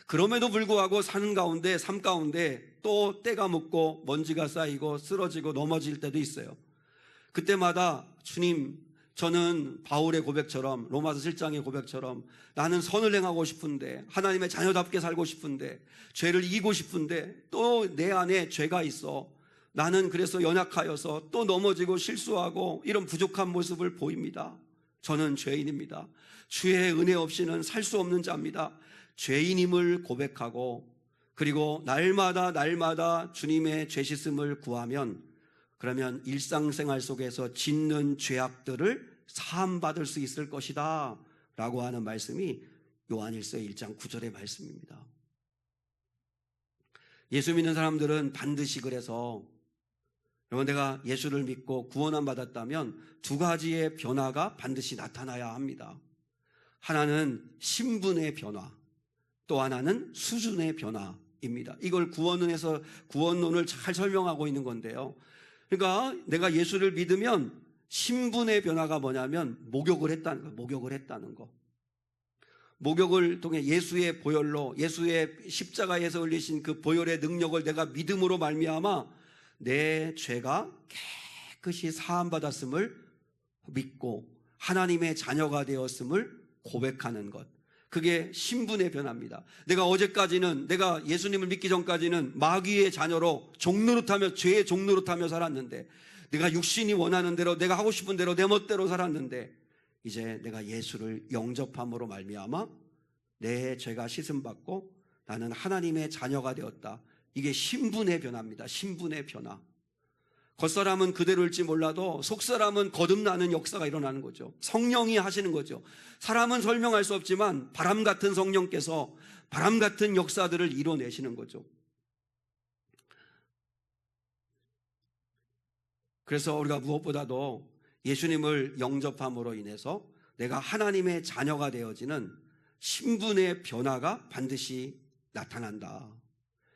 그럼에도 불구하고 사는 가운데, 삶 가운데 또 때가 묻고 먼지가 쌓이고 쓰러지고 넘어질 때도 있어요. 그때마다 주님, 저는 바울의 고백처럼, 로마서 7장의 고백처럼 나는 선을 행하고 싶은데, 하나님의 자녀답게 살고 싶은데, 죄를 이기고 싶은데 또 내 안에 죄가 있어. 나는 그래서 연약하여서 또 넘어지고 실수하고 이런 부족한 모습을 보입니다. 저는 죄인입니다. 주의 은혜 없이는 살 수 없는 자입니다. 죄인임을 고백하고 그리고 날마다 주님의 죄 씻음을 구하면, 그러면 일상생활 속에서 짓는 죄악들을 사함받을 수 있을 것이다 라고 하는 말씀이 요한일서 1장 9절의 말씀입니다. 예수 믿는 사람들은 반드시, 그래서 여러분, 내가 예수를 믿고 구원함 받았다면 두 가지의 변화가 반드시 나타나야 합니다. 하나는 신분의 변화, 또 하나는 수준의 변화입니다. 이걸 구원론을 잘 설명하고 있는 건데요. 그러니까 내가 예수를 믿으면 신분의 변화가 뭐냐면 목욕을 했다는 거. 목욕을 통해 예수의 보혈로, 예수의 십자가에서 흘리신 그 보혈의 능력을 내가 믿음으로 말미암아 내 죄가 깨끗이 사함받았음을 믿고 하나님의 자녀가 되었음을 고백하는 것, 그게 신분의 변화입니다. 내가 어제까지는, 내가 예수님을 믿기 전까지는 마귀의 자녀로 죄의 종노릇하며 살았는데, 내가 육신이 원하는 대로, 내가 하고 싶은 대로 내 멋대로 살았는데, 이제 내가 예수를 영접함으로 말미암아 내 죄가 씻음받고 나는 하나님의 자녀가 되었다. 이게 신분의 변화입니다. 신분의 변화. 겉사람은 그대로일지 몰라도 속사람은 거듭나는 역사가 일어나는 거죠. 성령이 하시는 거죠. 사람은 설명할 수 없지만 바람 같은 성령께서 바람 같은 역사들을 이뤄내시는 거죠. 그래서 우리가 무엇보다도 예수님을 영접함으로 인해서 내가 하나님의 자녀가 되어지는 신분의 변화가 반드시 나타난다.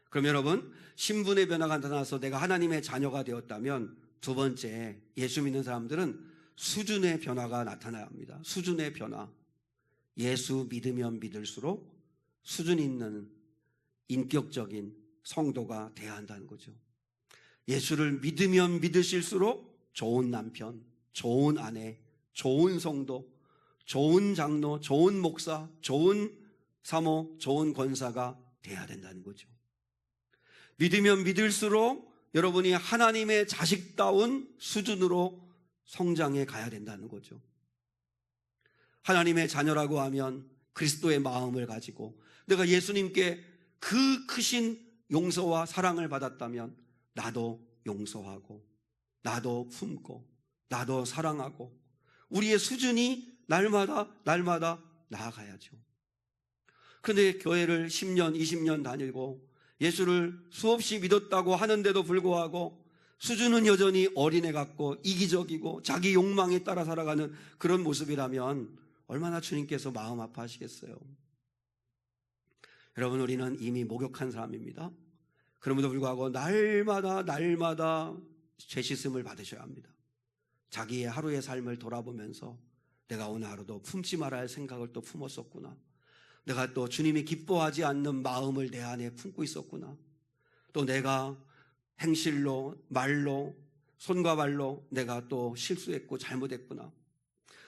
그럼 여러분, 신분의 변화가 나타나서 내가 하나님의 자녀가 되었다면 두 번째, 예수 믿는 사람들은 수준의 변화가 나타나야 합니다. 수준의 변화. 예수 믿으면 믿을수록 수준 있는 인격적인 성도가 돼야 한다는 거죠. 예수를 믿으면 믿으실수록 좋은 남편, 좋은 아내, 좋은 성도, 좋은 장로, 좋은 목사, 좋은 사모, 좋은 권사가 돼야 된다는 거죠. 믿으면 믿을수록 여러분이 하나님의 자식다운 수준으로 성장해 가야 된다는 거죠. 하나님의 자녀라고 하면 그리스도의 마음을 가지고 내가 예수님께 그 크신 용서와 사랑을 받았다면 나도 용서하고 나도 품고 나도 사랑하고 우리의 수준이 날마다 나아가야죠. 그런데 교회를 10년, 20년 다니고 예수를 수없이 믿었다고 하는데도 불구하고 수준은 여전히 어린애 같고 이기적이고 자기 욕망에 따라 살아가는 그런 모습이라면 얼마나 주님께서 마음 아파하시겠어요. 여러분, 우리는 이미 목욕한 사람입니다. 그럼에도 불구하고 날마다 죄 씻음을 받으셔야 합니다. 자기의 하루의 삶을 돌아보면서 내가 오늘 하루도 품지 말아야 할 생각을 또 품었었구나. 내가 또 주님이 기뻐하지 않는 마음을 내 안에 품고 있었구나. 또 내가 행실로, 말로, 손과 발로 내가 또 실수했고 잘못했구나.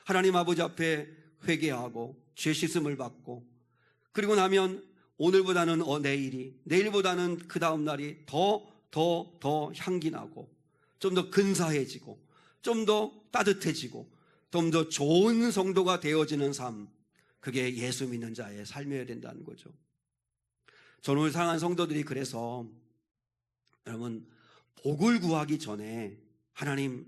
하나님 아버지 앞에 회개하고 죄 씻음을 받고, 그리고 나면 오늘보다는 내일보다는 그 다음 날이 더 향기 나고 좀 더 근사해지고 좀 더 따뜻해지고 좀 더 좋은 성도가 되어지는 삶, 그게 예수 믿는 자의 삶이어야 된다는 거죠. 저는 오늘 사랑하는 성도들이 그래서 여러분 복을 구하기 전에 하나님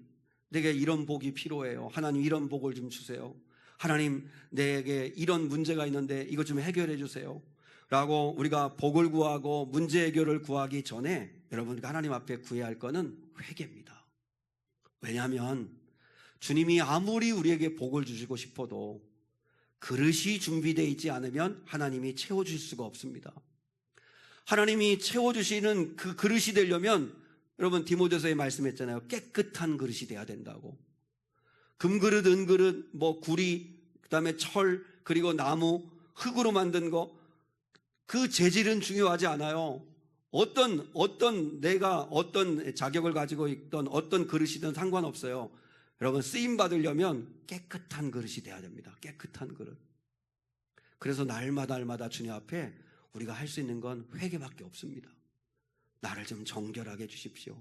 내게 이런 복이 필요해요. 하나님 이런 복을 좀 주세요. 하나님 내게 이런 문제가 있는데 이것 좀 해결해 주세요 라고 우리가 복을 구하고 문제 해결을 구하기 전에 여러분 하나님 앞에 구해야 할 것은 회개입니다. 왜냐하면 주님이 아무리 우리에게 복을 주시고 싶어도 그릇이 준비되어 있지 않으면 하나님이 채워줄 수가 없습니다. 하나님이 채워주시는 그 그릇이 되려면 여러분 디모데서에 말씀했잖아요. 깨끗한 그릇이 돼야 된다고. 금그릇, 은그릇, 뭐 구리, 그다음에 철, 그리고 나무, 흙으로 만든 거, 그 재질은 중요하지 않아요. 내가 어떤 자격을 가지고 있던 어떤 그릇이든 상관없어요. 여러분 쓰임 받으려면 깨끗한 그릇이 돼야 됩니다. 깨끗한 그릇. 그래서 날마다 주님 앞에 우리가 할 수 있는 건 회개밖에 없습니다. 나를 좀 정결하게 해주십시오.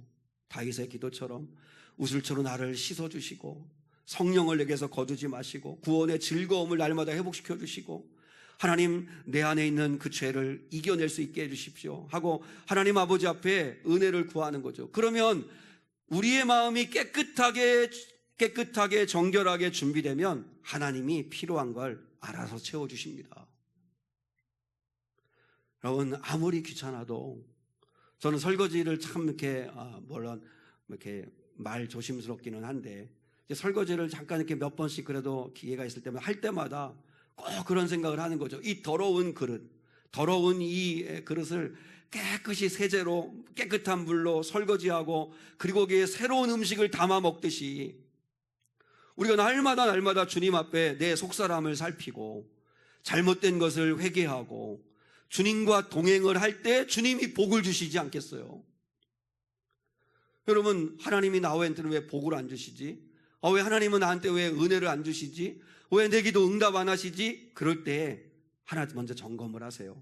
다윗의 기도처럼 우슬초로 나를 씻어주시고 성령을 내게서 거두지 마시고 구원의 즐거움을 날마다 회복시켜 주시고 하나님 내 안에 있는 그 죄를 이겨낼 수 있게 해주십시오 하고 하나님 아버지 앞에 은혜를 구하는 거죠. 그러면 우리의 마음이 깨끗하게 정결하게 준비되면 하나님이 필요한 걸 알아서 채워주십니다. 여러분 아무리 귀찮아도 저는 설거지를 참 물론 이렇게 말 조심스럽기는 한데 설거지를 잠깐 이렇게 몇 번씩 그래도 기회가 있을 때마다 할 때마다 꼭 그런 생각을 하는 거죠. 이 더러운 이 그릇을 깨끗이 세제로 깨끗한 물로 설거지하고 그리고 거기에 새로운 음식을 담아 먹듯이 우리가 날마다 주님 앞에 내 속사람을 살피고 잘못된 것을 회개하고 주님과 동행을 할 때 주님이 복을 주시지 않겠어요? 여러분 하나님이 나한테는 왜 복을 안 주시지? 왜 하나님은 나한테 왜 은혜를 안 주시지? 왜 내 기도 응답 안 하시지? 그럴 때 하나 먼저 점검을 하세요.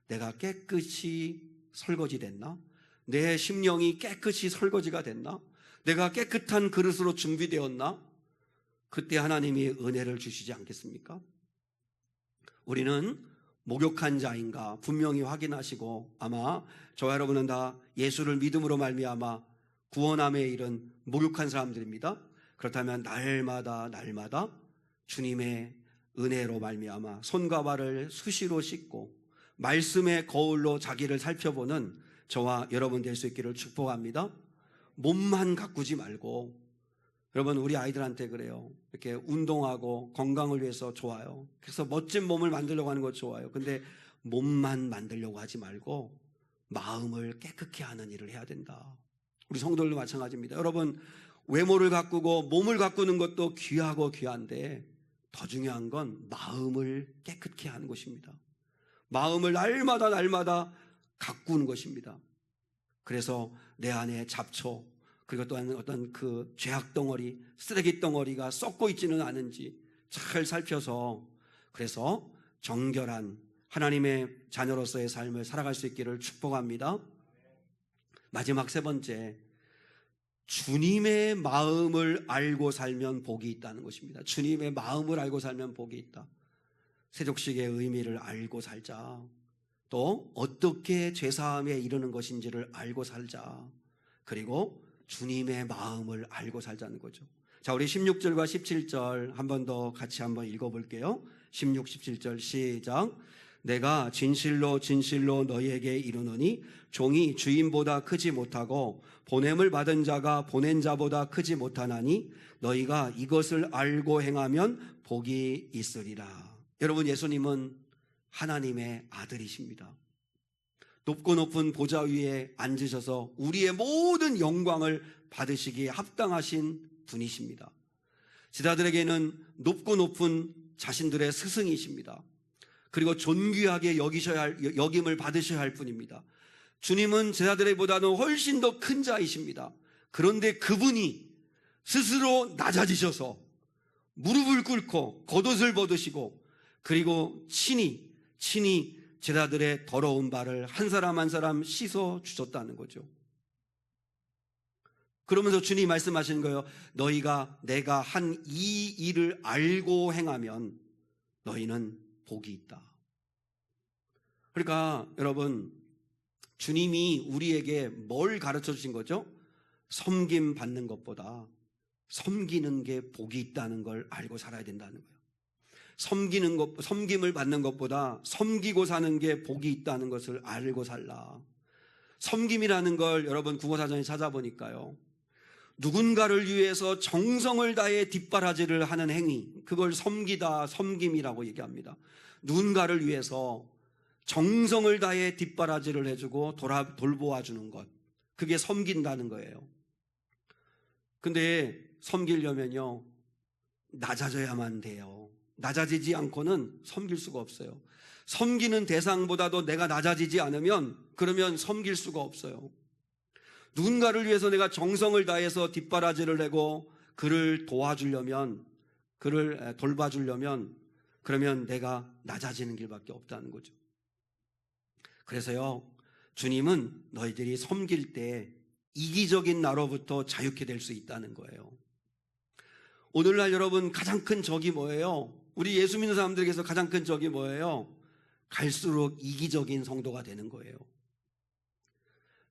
내가 깨끗이 설거지 됐나? 내 심령이 깨끗이 설거지가 됐나? 내가 깨끗한 그릇으로 준비되었나? 그때 하나님이 은혜를 주시지 않겠습니까? 우리는 목욕한 자인가 분명히 확인하시고 아마 저와 여러분은 다 예수를 믿음으로 말미암아 구원함에 이른 목욕한 사람들입니다. 그렇다면 날마다 주님의 은혜로 말미암아 손과 발을 수시로 씻고 말씀의 거울로 자기를 살펴보는 저와 여러분 될 수 있기를 축복합니다. 몸만 가꾸지 말고 여러분 우리 아이들한테 그래요. 이렇게 운동하고 건강을 위해서 좋아요. 그래서 멋진 몸을 만들려고 하는 것 좋아요. 근데 몸만 만들려고 하지 말고 마음을 깨끗게 하는 일을 해야 된다. 우리 성도들도 마찬가지입니다. 여러분 외모를 가꾸고 몸을 가꾸는 것도 귀하고 귀한데 더 중요한 건 마음을 깨끗게 하는 것입니다. 마음을 날마다 가꾸는 것입니다. 그래서 내 안에 잡초 그리고 또한 어떤 그 죄악 덩어리, 쓰레기 덩어리가 썩고 있지는 않은지 잘 살펴서 그래서 정결한 하나님의 자녀로서의 삶을 살아갈 수 있기를 축복합니다. 마지막 세 번째, 주님의 마음을 알고 살면 복이 있다는 것입니다. 주님의 마음을 알고 살면 복이 있다. 세족식의 의미를 알고 살자. 또 어떻게 죄사함에 이르는 것인지를 알고 살자. 그리고 주님의 마음을 알고 살자는 거죠. 자, 우리 16절과 17절 한 번 더 같이 한번 읽어볼게요. 16, 17절 시작. 내가 진실로 너희에게 이르노니 종이 주인보다 크지 못하고 보냄을 받은 자가 보낸 자보다 크지 못하나니 너희가 이것을 알고 행하면 복이 있으리라. 여러분 예수님은 하나님의 아들이십니다. 높고 높은 보좌 위에 앉으셔서 우리의 모든 영광을 받으시기에 합당하신 분이십니다. 제자들에게는 높고 높은 자신들의 스승이십니다. 그리고 존귀하게 여김을 받으셔야 할 분입니다. 주님은 제자들보다는 훨씬 더 큰 자이십니다. 그런데 그분이 스스로 낮아지셔서 무릎을 꿇고 겉옷을 벗으시고 그리고 친히 제자들의 더러운 발을 한 사람 한 사람 씻어 주셨다는 거죠. 그러면서 주님이 말씀하시는 거예요. 너희가 내가 한 이 일을 알고 행하면 너희는 복이 있다. 그러니까 여러분, 주님이 우리에게 뭘 가르쳐 주신 거죠? 섬김 받는 것보다 섬기는 게 복이 있다는 걸 알고 살아야 된다는 거예요. 섬김을 받는 것보다 섬기고 사는 게 복이 있다는 것을 알고 살라. 섬김이라는 걸 여러분 국어사전에 찾아보니까요, 누군가를 위해서 정성을 다해 뒷바라지를 하는 행위, 그걸 섬기다, 섬김이라고 얘기합니다. 누군가를 위해서 정성을 다해 뒷바라지를 해주고 돌보아 주는 것, 그게 섬긴다는 거예요. 근데 섬기려면요, 낮아져야만 돼요. 낮아지지 않고는 섬길 수가 없어요. 섬기는 대상보다도 내가 낮아지지 않으면 그러면 섬길 수가 없어요. 누군가를 위해서 내가 정성을 다해서 뒷바라지를 내고 그를 도와주려면, 그를 돌봐주려면, 그러면 내가 낮아지는 길밖에 없다는 거죠. 그래서요, 주님은 너희들이 섬길 때 이기적인 나로부터 자유케 될 수 있다는 거예요. 오늘날 여러분 가장 큰 적이 뭐예요? 우리 예수 믿는 사람들에게서 가장 큰 적이 뭐예요? 갈수록 이기적인 성도가 되는 거예요.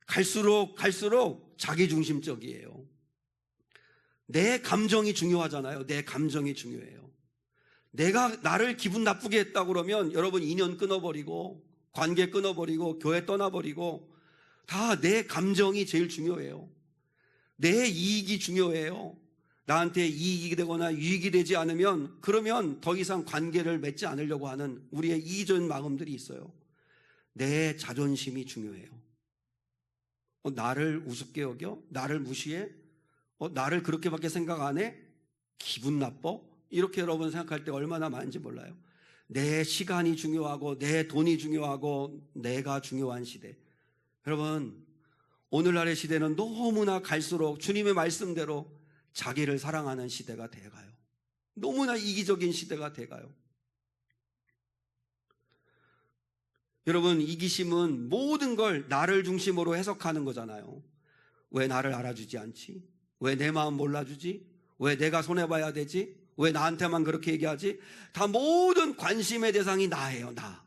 갈수록 자기중심적이에요. 내 감정이 중요하잖아요. 내 감정이 중요해요. 내가 나를 기분 나쁘게 했다고 그러면 여러분 인연 끊어버리고 관계 끊어버리고 교회 떠나버리고 다 내 감정이 제일 중요해요. 내 이익이 중요해요. 나한테 이익이 되거나 유익이 되지 않으면 그러면 더 이상 관계를 맺지 않으려고 하는 우리의 이기적인 마음들이 있어요. 내 자존심이 중요해요. 나를 우습게 여겨? 나를 무시해? 나를 그렇게밖에 생각 안 해? 기분 나빠? 이렇게 여러분 생각할 때 얼마나 많은지 몰라요. 내 시간이 중요하고 내 돈이 중요하고 내가 중요한 시대. 여러분, 오늘날의 시대는 너무나 갈수록 주님의 말씀대로 자기를 사랑하는 시대가 돼가요. 너무나 이기적인 시대가 돼가요. 여러분, 이기심은 모든 걸 나를 중심으로 해석하는 거잖아요. 왜 나를 알아주지 않지? 왜 내 마음 몰라주지? 왜 내가 손해봐야 되지? 왜 나한테만 그렇게 얘기하지? 다 모든 관심의 대상이 나예요, 나.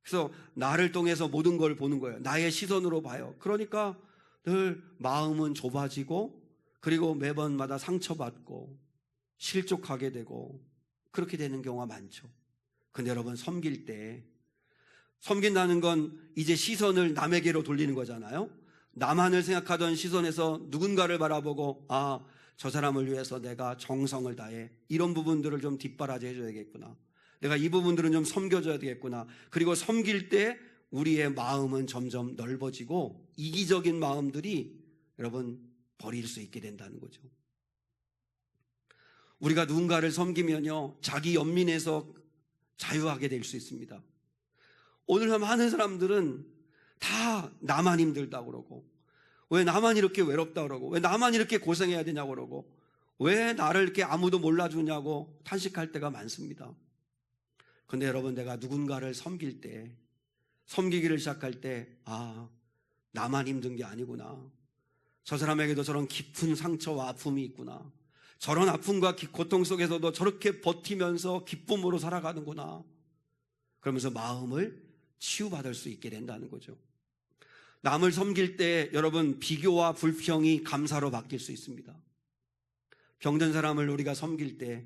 그래서 나를 통해서 모든 걸 보는 거예요. 나의 시선으로 봐요. 그러니까 늘 마음은 좁아지고 그리고 매번마다 상처받고 실족하게 되고 그렇게 되는 경우가 많죠. 근데 여러분, 섬긴다는 건 이제 시선을 남에게로 돌리는 거잖아요. 나만을 생각하던 시선에서 누군가를 바라보고 저 사람을 위해서 내가 정성을 다해 이런 부분들을 좀 뒷바라지 해줘야겠구나. 내가 이 부분들은 좀 섬겨줘야 되겠구나. 그리고 섬길 때 우리의 마음은 점점 넓어지고 이기적인 마음들이 여러분 버릴 수 있게 된다는 거죠. 우리가 누군가를 섬기면요, 자기 연민에서 자유하게 될 수 있습니다. 오늘 많은 사람들은 다 나만 힘들다고 그러고, 왜 나만 이렇게 외롭다고 그러고, 왜 나만 이렇게 고생해야 되냐고 그러고, 왜 나를 이렇게 아무도 몰라주냐고 탄식할 때가 많습니다. 근데 여러분, 내가 누군가를 섬길 때, 섬기기를 시작할 때, 나만 힘든 게 아니구나. 저 사람에게도 저런 깊은 상처와 아픔이 있구나. 저런 아픔과 고통 속에서도 저렇게 버티면서 기쁨으로 살아가는구나. 그러면서 마음을 치유받을 수 있게 된다는 거죠. 남을 섬길 때 여러분, 비교와 불평이 감사로 바뀔 수 있습니다. 병든 사람을 우리가 섬길 때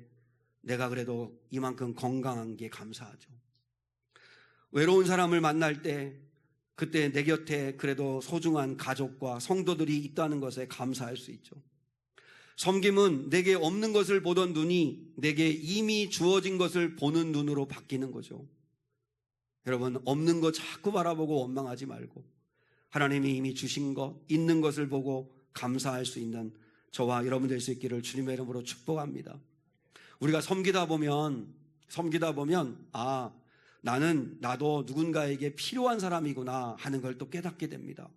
내가 그래도 이만큼 건강한 게 감사하죠. 외로운 사람을 만날 때 그때 내 곁에 그래도 소중한 가족과 성도들이 있다는 것에 감사할 수 있죠. 섬김은 내게 없는 것을 보던 눈이 내게 이미 주어진 것을 보는 눈으로 바뀌는 거죠. 여러분, 없는 거 자꾸 바라보고 원망하지 말고 하나님이 이미 주신 것, 있는 것을 보고 감사할 수 있는 저와 여러분 될 수 있기를 주님의 이름으로 축복합니다. 우리가 섬기다 보면 나도 누군가에게 필요한 사람이구나 하는 걸 또 깨닫게 됩니다.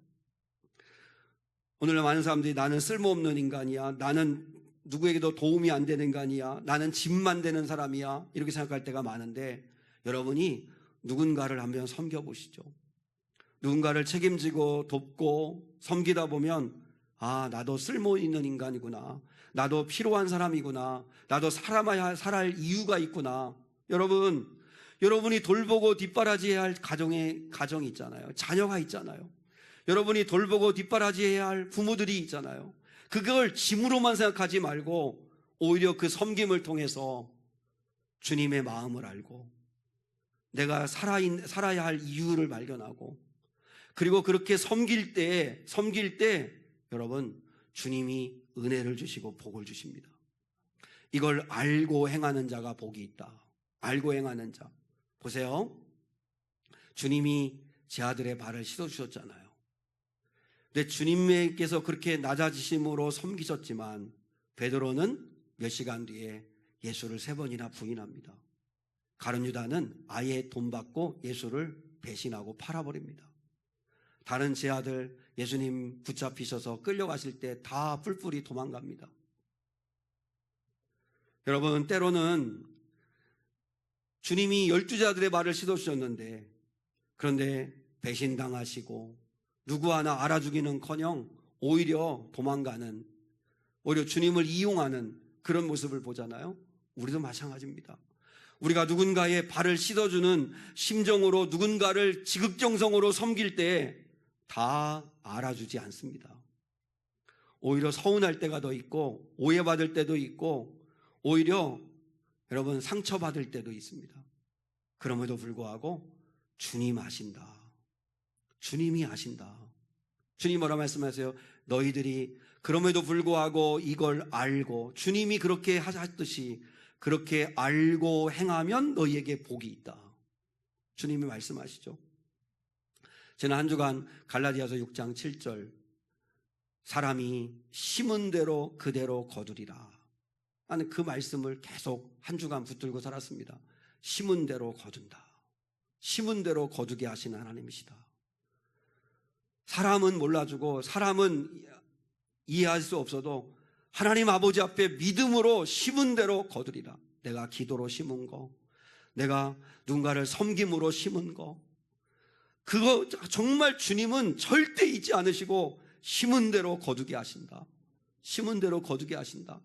오늘날 많은 사람들이 나는 쓸모없는 인간이야, 나는 누구에게도 도움이 안 되는 인간이야, 나는 짐만 되는 사람이야, 이렇게 생각할 때가 많은데, 여러분이 누군가를 한번 섬겨보시죠. 누군가를 책임지고 돕고 섬기다 보면 나도 쓸모 있는 인간이구나, 나도 필요한 사람이구나, 나도 살아야 할 이유가 있구나. 여러분, 여러분이 돌보고 뒷바라지해야 할 가정이 있잖아요. 자녀가 있잖아요. 여러분이 돌보고 뒷바라지해야 할 부모들이 있잖아요. 그걸 짐으로만 생각하지 말고 오히려 그 섬김을 통해서 주님의 마음을 알고 내가 살아야 할 이유를 발견하고, 그리고 그렇게 섬길 때 여러분, 주님이 은혜를 주시고 복을 주십니다. 이걸 알고 행하는 자가 복이 있다. 알고 행하는 자. 보세요. 주님이 제 아들의 발을 씻어주셨잖아요. 근데 주님께서 그렇게 낮아지심으로 섬기셨지만 베드로는 몇 시간 뒤에 예수를 3번이나 부인합니다. 가룟 유다는 아예 돈 받고 예수를 배신하고 팔아버립니다. 다른 제 아들 예수님 붙잡히셔서 끌려가실 때 다 뿔뿔이 도망갑니다. 여러분, 때로는 주님이 12자들의 발을 씻어주셨는데, 그런데 배신당하시고 누구 하나 알아주기는커녕 오히려 도망가는, 오히려 주님을 이용하는 그런 모습을 보잖아요. 우리도 마찬가지입니다. 우리가 누군가의 발을 씻어주는 심정으로 누군가를 지극정성으로 섬길 때 다 알아주지 않습니다. 오히려 서운할 때가 더 있고 오해받을 때도 있고 오히려 여러분 상처받을 때도 있습니다. 그럼에도 불구하고 주님 아신다. 주님이 아신다. 주님 뭐라 말씀하세요? 너희들이 그럼에도 불구하고 이걸 알고 주님이 그렇게 하셨듯이 그렇게 알고 행하면 너희에게 복이 있다. 주님이 말씀하시죠. 저는 한 주간 갈라디아서 6장 7절 사람이 심은 대로 그대로 거두리라 하는 그 말씀을 계속 한 주간 붙들고 살았습니다. 심은 대로 거둔다. 심은 대로 거두게 하시는 하나님이시다. 사람은 몰라주고 사람은 이해할 수 없어도 하나님 아버지 앞에 믿음으로 심은 대로 거두리라. 내가 기도로 심은 거, 내가 누군가를 섬김으로 심은 거, 그거 정말 주님은 절대 잊지 않으시고 심은 대로 거두게 하신다. 심은 대로 거두게 하신다.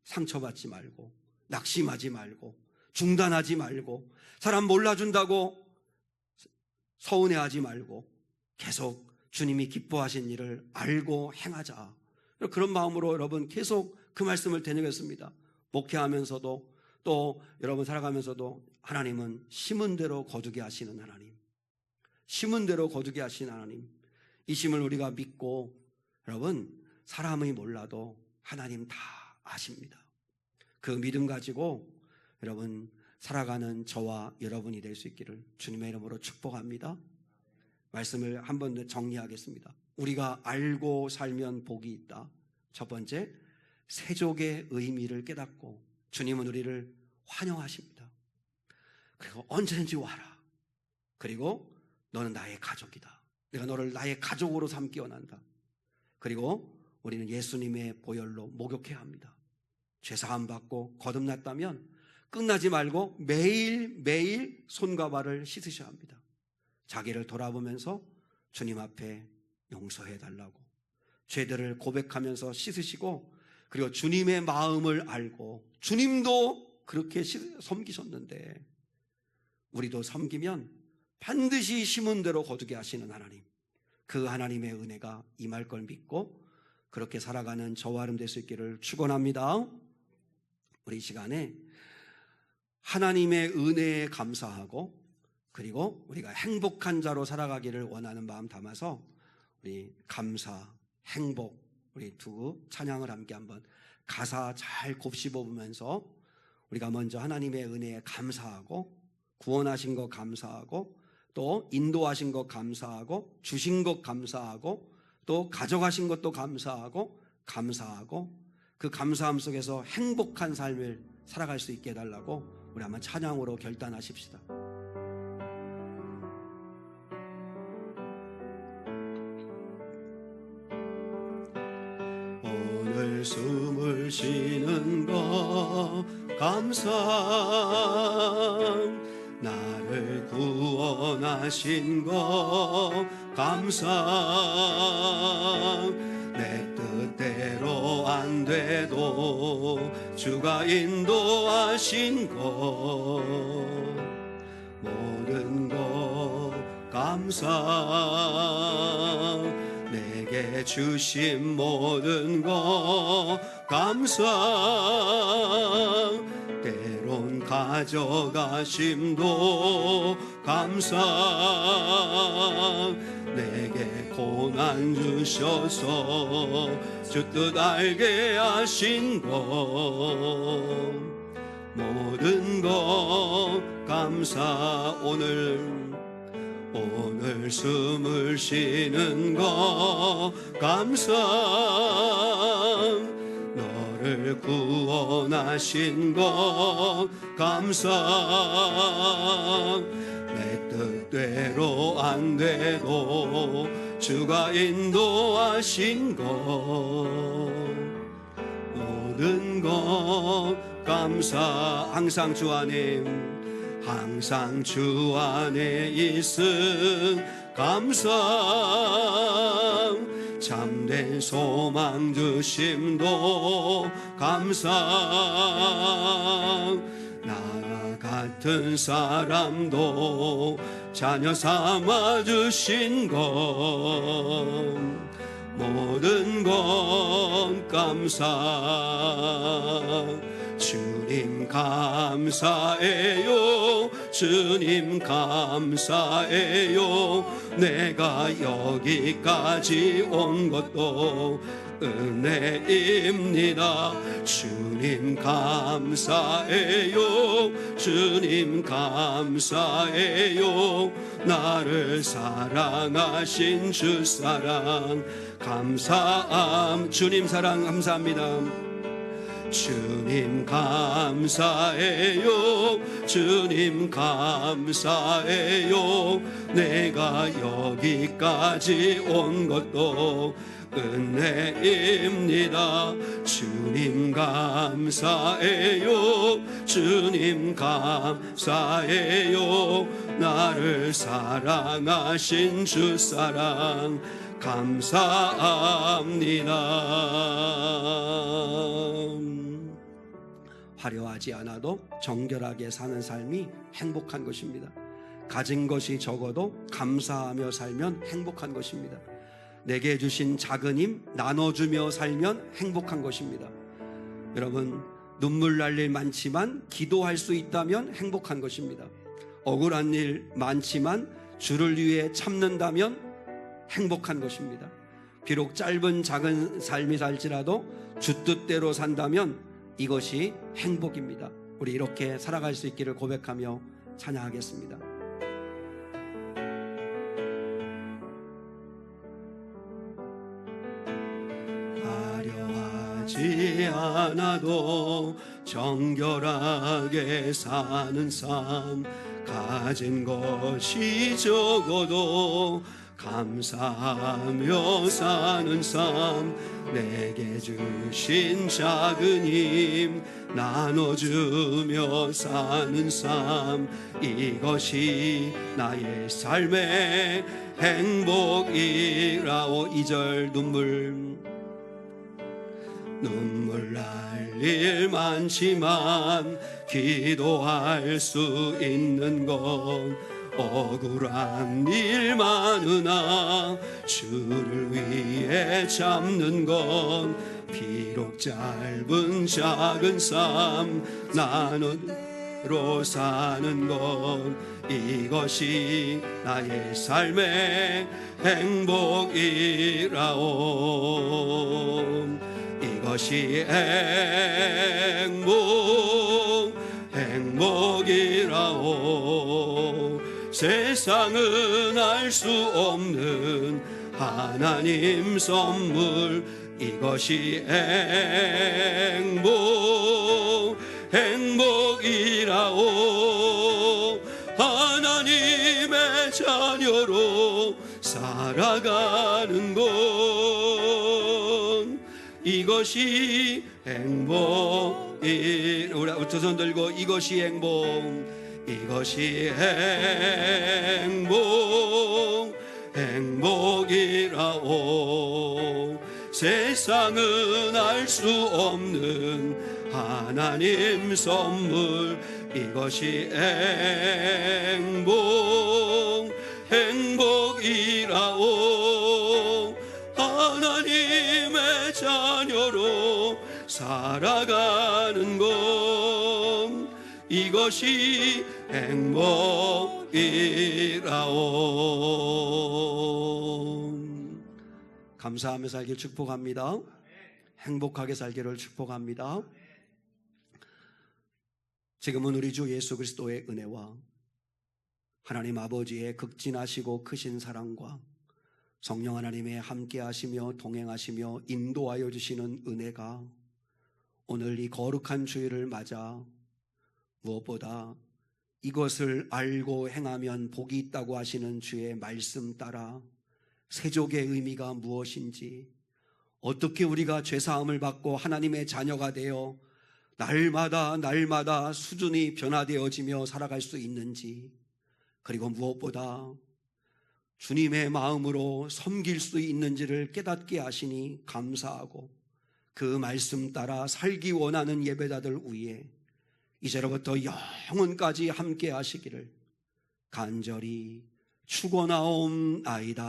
상처받지 말고 낙심하지 말고 중단하지 말고 사람 몰라준다고 서운해하지 말고 계속 주님이 기뻐하신 일을 알고 행하자. 그런 마음으로 여러분 계속 그 말씀을 되뇌겠습니다. 목회하면서도 또 여러분 살아가면서도 하나님은 심은 대로 거두게 하시는 하나님, 심은 대로 거두게 하시는 하나님, 이 심을 우리가 믿고 여러분 사람이 몰라도 하나님 다 아십니다. 그 믿음 가지고 여러분 살아가는 저와 여러분이 될 수 있기를 주님의 이름으로 축복합니다. 말씀을 한 번 더 정리하겠습니다. 우리가 알고 살면 복이 있다. 첫 번째, 세족의 의미를 깨닫고 주님은 우리를 환영하십니다. 그리고 언제든지 와라. 그리고 너는 나의 가족이다. 내가 너를 나의 가족으로 삼기 원한다. 그리고 우리는 예수님의 보혈로 목욕해야 합니다. 죄사함 받고 거듭났다면 끝나지 말고 매일매일 손과 발을 씻으셔야 합니다. 자기를 돌아보면서 주님 앞에 용서해달라고 죄들을 고백하면서 씻으시고, 그리고 주님의 마음을 알고 주님도 그렇게 섬기셨는데 우리도 섬기면 반드시 심은 대로 거두게 하시는 하나님, 그 하나님의 은혜가 임할 걸 믿고 그렇게 살아가는 저와 여러분 될 수 있기를 축원합니다. 우리 이 시간에 하나님의 은혜에 감사하고 그리고 우리가 행복한 자로 살아가기를 원하는 마음 담아서 우리 감사, 행복, 우리 두 찬양을 함께 한번 가사 잘 곱씹어보면서 우리가 먼저 하나님의 은혜에 감사하고 구원하신 것 감사하고 또 인도하신 것 감사하고 주신 것 감사하고 또 가져가신 것도 감사하고 그 감사함 속에서 행복한 삶을 살아갈 수 있게 해달라고 우리 한번 찬양으로 결단하십시다. 오늘 숨을 쉬는 것 감사, 나를 구원하신 것 감사, 내 뜻대로 안 돼도 주가 인도하신 것 모든 것 감사 내게 주신 모든 것 감사 때론 가져가심도 감사 내게 고난 주셔서 주 뜻 알게 하신 것 모든 것 감사 오늘 숨을 쉬는 것 감사 너를 구원하신 것 감사 내 뜻대로 안 돼도 주가 인도하신 것 모든 것 감사 항상 주 안에 있음 감사 참된 소망 주심도 감사 나 같은 사람도 자녀 삼아 주신 것 모든 것 감사 주님 감사해요 주님 감사해요 내가 여기까지 온 것도 은혜입니다 주님 감사해요 주님 감사해요 나를 사랑하신 주 사랑 감사함 주님 사랑 감사합니다 주님 감사해요 주님 감사해요 내가 여기까지 온 것도 은혜입니다 주님 감사해요 주님 감사해요 나를 사랑하신 주 사랑 감사합니다 화려하지 않아도 정결하게 사는 삶이 행복한 것입니다. 가진 것이 적어도 감사하며 살면 행복한 것입니다. 내게 주신 작은 힘 나눠주며 살면 행복한 것입니다. 여러분 눈물 날 일 많지만 기도할 수 있다면 행복한 것입니다. 억울한 일 많지만 주를 위해 참는다면 행복한 것입니다. 비록 짧은 작은 삶이 살지라도 주 뜻대로 산다면 이것이 행복입니다. 우리 이렇게 살아갈 수 있기를 고백하며 찬양하겠습니다. 화려하지 않아도 정결하게 사는 삶 가진 것이 적어도 감사하며 사는 삶 내게 주신 작은 힘 나눠주며 사는 삶 이것이 나의 삶의 행복이라오 2절 눈물 날 일 많지만 기도할 수 있는 건 억울한 일 많으나 주를 위해 참는 건 비록 짧은 작은 삶 나눠로 사는 건 이것이 나의 삶의 행복이라오 이것이 행복이라오 세상은 알 수 없는 하나님 선물 이것이 행복이라오 하나님의 자녀로 살아가는 것 이것이 행복이 우리 두 손 들고 이것이 행복이라오 세상은 알 수 없는 하나님 선물 이것이 행복이라오. 하나님의 자녀로 살아가는 것, 이것이 행복이라오. 감사하며 살기를 축복합니다. 행복하게 살기를 축복합니다. 지금은 우리 주 예수 그리스도의 은혜와 하나님 아버지의 극진하시고 크신 사랑과 성령 하나님의 함께하시며 동행하시며 인도하여 주시는 은혜가 오늘 이 거룩한 주일을 맞아 무엇보다 이것을 알고 행하면 복이 있다고 하시는 주의 말씀 따라 세족의 의미가 무엇인지, 어떻게 우리가 죄사함을 받고 하나님의 자녀가 되어 날마다 수준이 변화되어지며 살아갈 수 있는지, 그리고 무엇보다 주님의 마음으로 섬길 수 있는지를 깨닫게 하시니 감사하고, 그 말씀 따라 살기 원하는 예배자들 위에 이제로부터 영원까지 함께 하시기를 간절히 축원하옵나이다.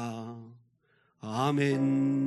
아멘.